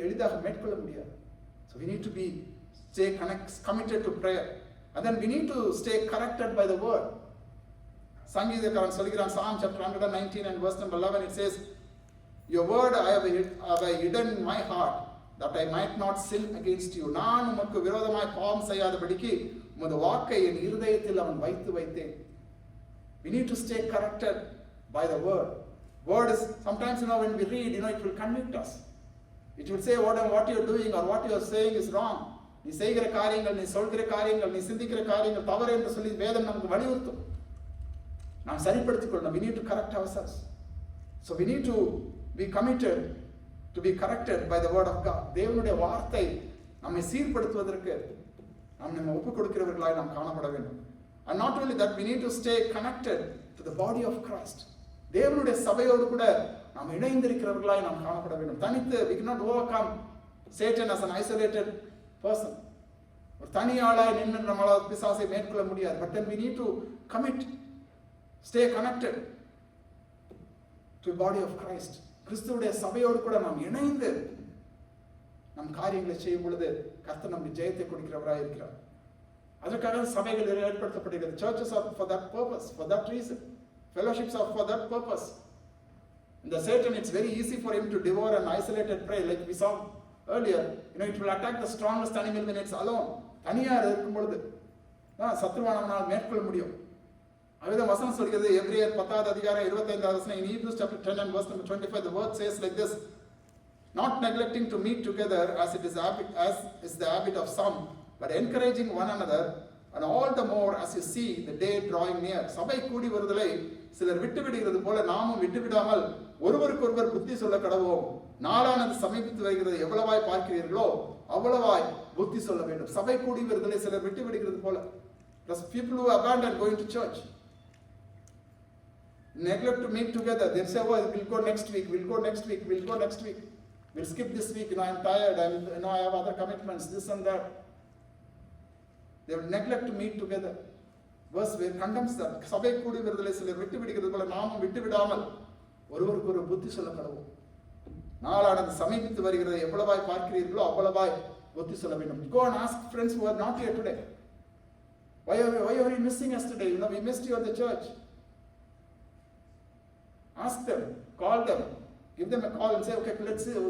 எளிதாக மேற்கொள்ள முடியாது. So we need to stay committed to prayer. And then we need to stay corrected by the word. சங்கீதக்காரன் சொல்கிறான், Psalm chapter 119 and verse number 11, it says, your word I have hidden in my heart that I might not sin against you. நான் உமக்கு விரோதமாய் பாவம் செய்யாதபடிக்கு உமது வாக்கை என் இருதயத்தில் அவன் வைத்தேன். We need to stay corrected by the word. Word is sometimes when we read, it will convict us. It will say what you are doing or what you are saying is wrong. நீ செய்கிற காரியங்கள், நீ சொல்கிற காரியங்கள், நீ சிந்திக்கிற காரியங்கள் தவறு என்று சொல்லி வேதம் நமக்கு வலியுறுத்தும். நாம் சரிப்படுத்திக் கொள்ளணும். We need to correct ourselves. So we need to be committed to be corrected by the word of God. தேவனுடைய வார்த்தை நம்மை சீர்படுத்துவதற்கு நம்ம ஒப்புக் கொடுக்கிறவர்களாய் நாம் காணப்பட வேண்டும். And not only that, we need to stay connected to the body of Christ. தேவனுடைய சபையோடு கூட நாம் இணைந்திருக்கிறவர்களாய் நாம் காணப்பட வேண்டும். தனித்து we cannot overcome Satan as an isolated person. ஒரு தனி ஆளாய் நின்று நம்மளால் பிசாசை மேற்கொள்ள முடியாது. But then we need to commit, stay connected to the body of Christ. கிறிஸ்துவுடைய சபையோடு கூட நாம் இணைந்து நம் காரியங்களை செய்யும் பொழுது கர்த்தர் நமக்கு ஜெயத்தை கொடுக்கிறவராக இருக்கிறார். அதற்காக சபைகள் ஏற்படுத்தப்படுகிறது. Churches are for that purpose, for that reason. Fellowships are for that purpose. And the Satan, it's very easy for him to devour an isolated prey, like we saw earlier. It will attack the strongest animal when it's alone. தனியா இருக்கும் பொழுது சத்துருவானவனால் மேற்கொள்ள முடியும். அதுதான் வசனம் சொல்கிறது, எபிரேயர் 10th அதிகாரம் 25வது வசனம். In Hebrews chapter 10 and verse number 25, the word says like this: not neglecting to meet together as is the habit of some, but encouraging one another, and all the more as you see the day drawing near. சபை கூடி வருதலை சிலர் விட்டு விடுகிறது போல நாமும் விட்டு விடாமல் ஒருவருக்கொருவர் புத்தி சொல்ல கடவோம். நாளானது சமீபித்து வருகிறது, எவ்வளவாய் பார்க்கிறீர்களோ அவ்வளவாய் புத்தி சொல்ல வேண்டும். சபை கூடி வருதலை சிலர் விட்டு விடுகிறது போல. Plus people who abandon going to church, neglect to meet together. They say, oh, we'll go next week, we'll skip this week, I'm tired, I have other commitments, this and that. They will neglect to meet together. Verse condemns that. சபை கூடி வருதலை சிலர் விட்டு விடுகிறது போல நாமும் விட்டு விடாமல் ஒருவருக்கு ஒரு புத்தி சொல்ல கடவோம். நாளானது சமீபித்து வருகிறது, எவ்வளவாய் பார்க்கிறீர்களோ அவ்வளவாய் புத்தி சொல்ல வேண்டும். Go and ask friends who are not here today. Why are you missing us today? We missed you at the church. Ask them, call them, give them a call and say, okay,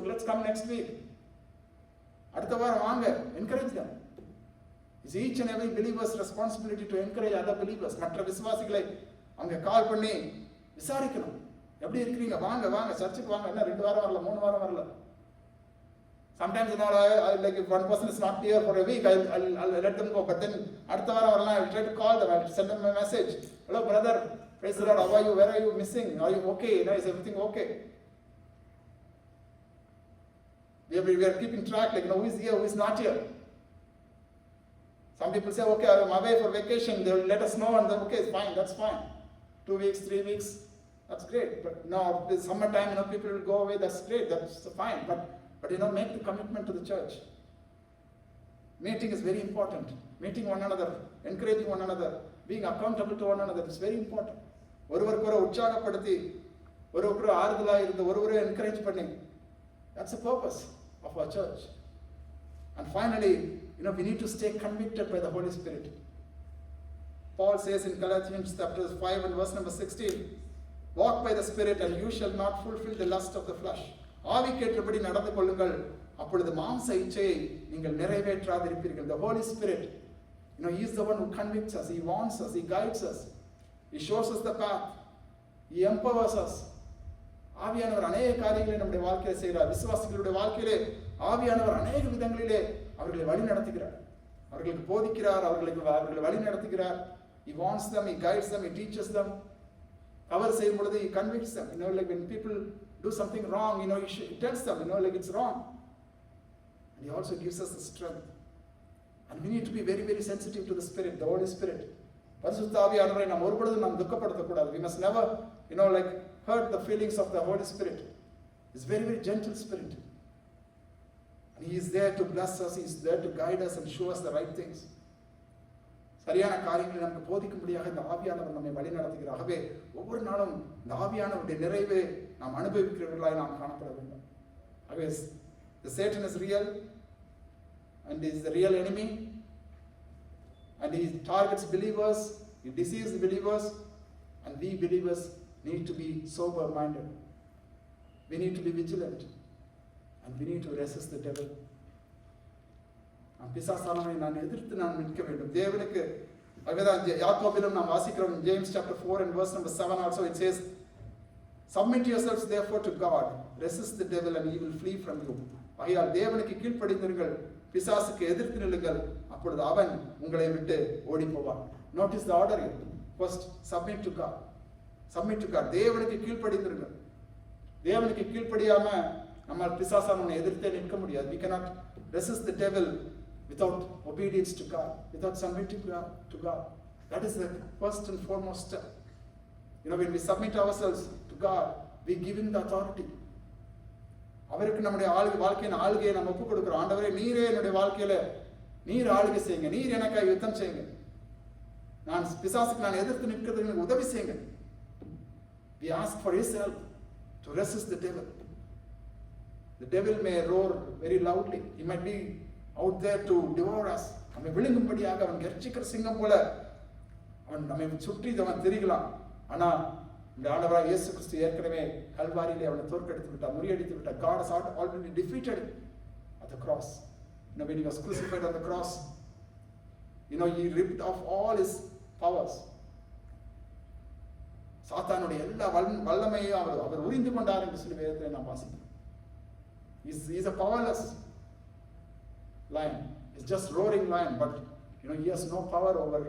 let's come next week. அடுத்த வாரம் வாங்க. Encourage them. It's each and every believer's responsibility to encourage other believers. மற்ற விசுவாசிகளை அவங்க கால் பண்ணி விசாரிக்கணும். எப்படி இருக்கிறீங்க, வாங்க சர்ச்சுக்கு வாங்க. என்ன 2 வாரம் வரல, 3 வாரம் வரல. Sometimes like if one person is not here for a week, I'll let them go. But then அடுத்த வாரம் வரலாம், I'll try to call them, I'll send them a message. Hello brother, praise the Lord, how are you, where are you missing, are you okay, is everything okay? We are keeping track, like who is here, who is not here. Some people say, okay, I'm away for vacation, they will let us know, and then okay, fine, that's fine. 2 weeks, 3 weeks, that's great. But now this summertime, people will go away, that's great, that's fine. But make the commitment to the church. Meeting is very important. Meeting one another, encouraging one another, being accountable to one another is very important. ஒருவருக்கொரு உற்சாகப்படுத்தி, ஒருவருக்கு ஆறுதலா இருந்து, ஒருவரை encourage பண்ணி. That's the purpose of our church. And finally, we need to stay convicted by the Holy Spirit. Paul says in Galatians chapter 5 and verse number 16, walk by the Spirit and you shall not fulfill the lust of the flesh. ஆவிக்கேற்றபடி நடந்து கொள்ளுங்கள், அப்பொழுது மாம்ச இச்சையை நீங்கள் நிறைவேற்றாதிருப்பீர்கள். The Holy Spirit, He is the one who convicts us, He warns us, He guides us, He shows us the path, He empowers us. ஆவியானவர் அநேக காரியங்களை நம்முடைய வாழ்க்கையில செய்கிறார். விசுவாசிகளுடைய வாழ்க்கையிலே ஆவியானவர் அநேக விதங்களிலே அவர்களை வழி நடத்துகிறார், அவர்களுக்கு போதிக்கிறார், அவர்களை வழி நடத்துகிறார். He warns them, He guides them, He teaches them. அவர் செய்யும் பொழுது He convicts them. Like when people do something wrong, He tells them, like it's wrong. And He also gives us the strength. And we need to be very, very sensitive to the Spirit, the Holy Spirit. பரிசுத்த ஆவியானவரை நாம் ஒருபொழுதும் நாம் துக்கப்படுத்தக்கூடாது. We must never, like hurt the feelings of the Holy Spirit. He's very, very gentle Spirit. And He is there to bless us, He is there to guide us and show us the right things. சரியான காரியங்களை நமக்கு போதிக்கும்படியாக இந்த ஆவியானவர் நம்மை வழி நடத்துகிறார். ஆகவே ஒவ்வொரு நாளும் இந்த ஆவியானவருடைய நிறைவை நாம் அனுபவிக்கிறவர்களாய் நாம் காணப்பட வேண்டும். ஆகவே the Satan is real and he is the real enemy and he targets believers, he deceives believers, and we believers need to be sober minded. We need to be vigilant and we need to resist the devil. பிசாசானவனை நான் எதிர்த்து நான் நிற்க வேண்டும். தேவனுக்கு அதுதான் யாக்கோபிலும் நாம் வாசிக்கிறோம். James chapter 4 and verse number 7 also it says, submit yourselves therefore to God, resist the devil and he will flee from you. ஆகையால் தேவனுக்கு கீழ்ப்படிந்திருங்கள், பிசாசுக்கு எதிர்த்து நில்லுங்கள், அப்பொழுது அவன் உங்களை விட்டு ஓடி போவான். Notice the order here. First, submit to God. Submit to God. தேவனுக்கு கீழ்ப்படிந்திருங்கள். தேவனுக்கு கீழ்ப்படியாம நம்ம பிசாசானவனை எதிர்த்தே நிற்க முடியாது. We cannot resist the devil without obedience to God, without submitting to God. That is the first and foremost step. When we submit ourselves to God, we give Him the authority. அவருக்கு நம்முடைய வாழ்க்கையின் ஆளுகையை நம்ம ஒப்புக் கொடுக்கிறோம். ஆண்டவரே, நீரே என்னுடைய வாழ்க்கையில நீர் ஆளுகை செய்யுங்க, நீர் எனக்காக யுத்தம் செய்யுங்க, நான் பிசாசுக்கு நான் எதிர்த்து நிற்கிறதுக்கு உதவி செய்யுங்க. We ask for His help to resist the devil. The devil may roar very loudly. He might be out there to devour us. நம்மை விழுங்கும்படியாக அவன் கர்ஜிக்கிற சிங்கம் போல அவன் நம்மை சுற்றி அவன் திரிகலாம். ஆனா இந்த ஆண்டவராக இயேசு கிறிஸ்து ஏற்கனவே கல்வாரியிலே அவனை தோற்கடித்து விட்டார், முறியடித்து விட்டார். God has already defeated at the cross. When he was crucified on the cross, he ripped off all his powers. சாத்தானுடைய எல்லா வல்லமையும் அவர் உரிந்து கொண்டார் என்று சொல்லி வேதத்தை நாம் வாசிக்கிறோம். He is a powerless lion. He's just roaring lion, but he has no power over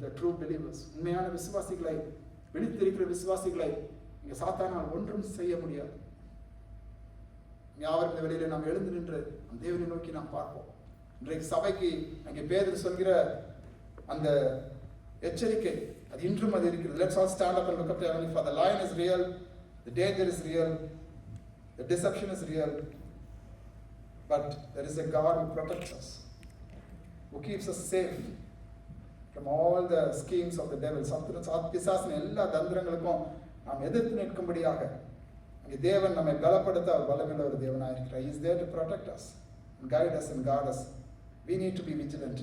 the true believers. உண்மையான விசுவாசிகளை, விழித்திருக்கிற விசுவாசிகளை இங்க சாத்தானால் ஒன்றும் செய்ய முடியாது. யாவர் இந்த வெளியில நாம் எழுந்து நின்று அந்த தேவனை நோக்கி நாம் பார்ப்போம். இன்றைக்கு சபைக்கு அங்கே பேதுரு சொல்கிற அந்த எச்சரிக்கை அது இன்றும் அது இருக்கிறது. Let's all stand up and look up to heaven. For the lion is real, the danger is real, the deception is real, but there is a God who protects us, who keeps us safe from all the schemes of the devil. பிசாசின் எல்லா தந்திரங்களுக்கும் நாம் எதிர்த்து நிற்கும்படியாக அங்கே தேவன் நம்மை பலப்படுத்த அவர் வல்லமையுள்ள ஒரு தேவனாக இருக்கிறார். He is there to protect us and guide us and guard us. We need to be vigilant.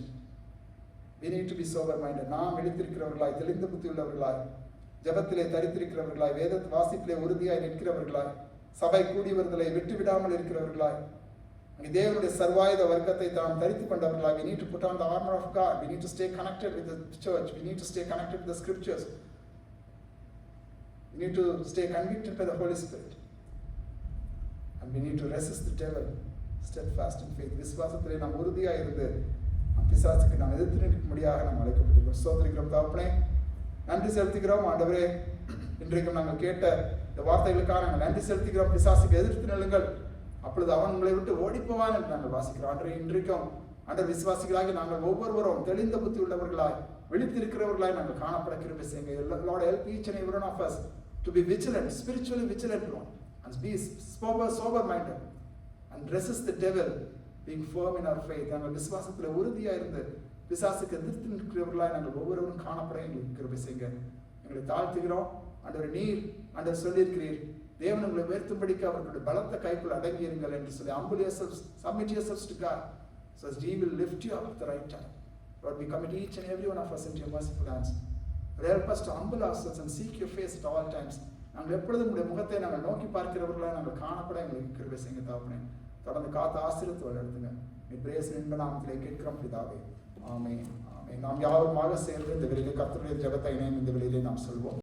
We need to be sober minded. நாம் விழித்திருக்கிறவர்களாய், தெளிந்த புத்தி உள்ளவர்களாய், ஜெபத்திலே தரித்திருக்கிறவர்களாய், வேத வாசிப்பிலே உறுதியாய் நிற்கிறவர்களாய், சபை கூடி வருதலை விட்டு விடாமல் இருக்கிறவர்களாய், அங்கே தேவனுடைய சர்வாயுத வர்க்கத்தை தாம் தரித்துக் கொண்டவர்களாய். We need to put on the armor of God. We need to stay connected with the church. We need to stay connected with the scriptures. We need to stay convicted by the Holy Spirit. And we need to resist the devil steadfast in faith. விசுவாசத்திலே நாம் உறுதியாக இருந்து பிசாசுக்கு நாம் எதிர்த்து நிற்கும்படியாக நாம் அழைக்கப்பட்டிருக்கிறோம். ஸ்தோத்திரிக்கிறோம் தகப்பனே, நன்றி செலுத்துகிறோம் ஆண்டவரே. இன்றைக்கும் நாங்கள் கேட்ட இந்த வார்த்தைகளுக்காக நாங்கள் நன்றி செலுத்துகிறோம். பிசாசுக்கு எதிர்த்து நில்லுங்கள், அப்பொழுது அவன் உங்களை விட்டு ஓடிப்போவான் என்று நாங்கள் வாசிக்கிறோம். ஆண்டவரே, இன்றைக்கும் ஆண்டவர் விசுவாசிகளாகி நாங்கள் ஒவ்வொருவரும் தெளிந்த புத்தி உள்ளவர்களாய், விழித்திருக்கிறவர்களாய் நாங்கள் காணப்பட கிருபை செய்யுங்க. Lord, help each and every one of us to be vigilant, spiritually vigilant, Lord, and be sober minded and resist the devil, being firm in our faith. நாங்கள் விசுவாசத்தில் உறுதியாக இருந்து பிசாசுக்கு எதிர்த்து நிற்கிறவர்களாய் நாங்கள் ஒவ்வொருவரும் காணப்பட எங்களுக்கு கிருபை செய்யுங்க. எங்களை தாழ்த்துகிறோம் ஆண்டவர். நீர் ஆண்டவர் சொல்லியிருக்கிறீர், தேவன் உங்களை உயர்த்தும்படிக்கு அவர்களுடைய பலத்த கைக்குள் அடங்கி இருங்கள் என்று சொல்லி, humble yourselves, submit yourselves to God, so as He will lift you up at the right time. Lord, we commit each and every one of us into your merciful hands. Help us to humble ourselves and seek your face at all times. நாங்கள் எப்பொழுதும் உங்களுடைய முகத்தை நாங்கள் நோக்கி பார்க்கிறவர்களாக நாங்கள் காணப்பட எங்களுக்கு கிருபை செய்யுங்க தகப்பனே. தொடர்ந்து காத்து ஆசீர்வதித்து வழிநடத்துங்க. இயேசுவின் இன்ப நாமத்திலே கேட்கிறோம் பிதாவே, ஆமென். ஆமென். நாம் யாவருமாக சேர்ந்து இந்த வெளியிலே கர்த்தருடைய ஜெபத்தை இணையும் இந்த வெளியிலே நாம் சொல்வோம்.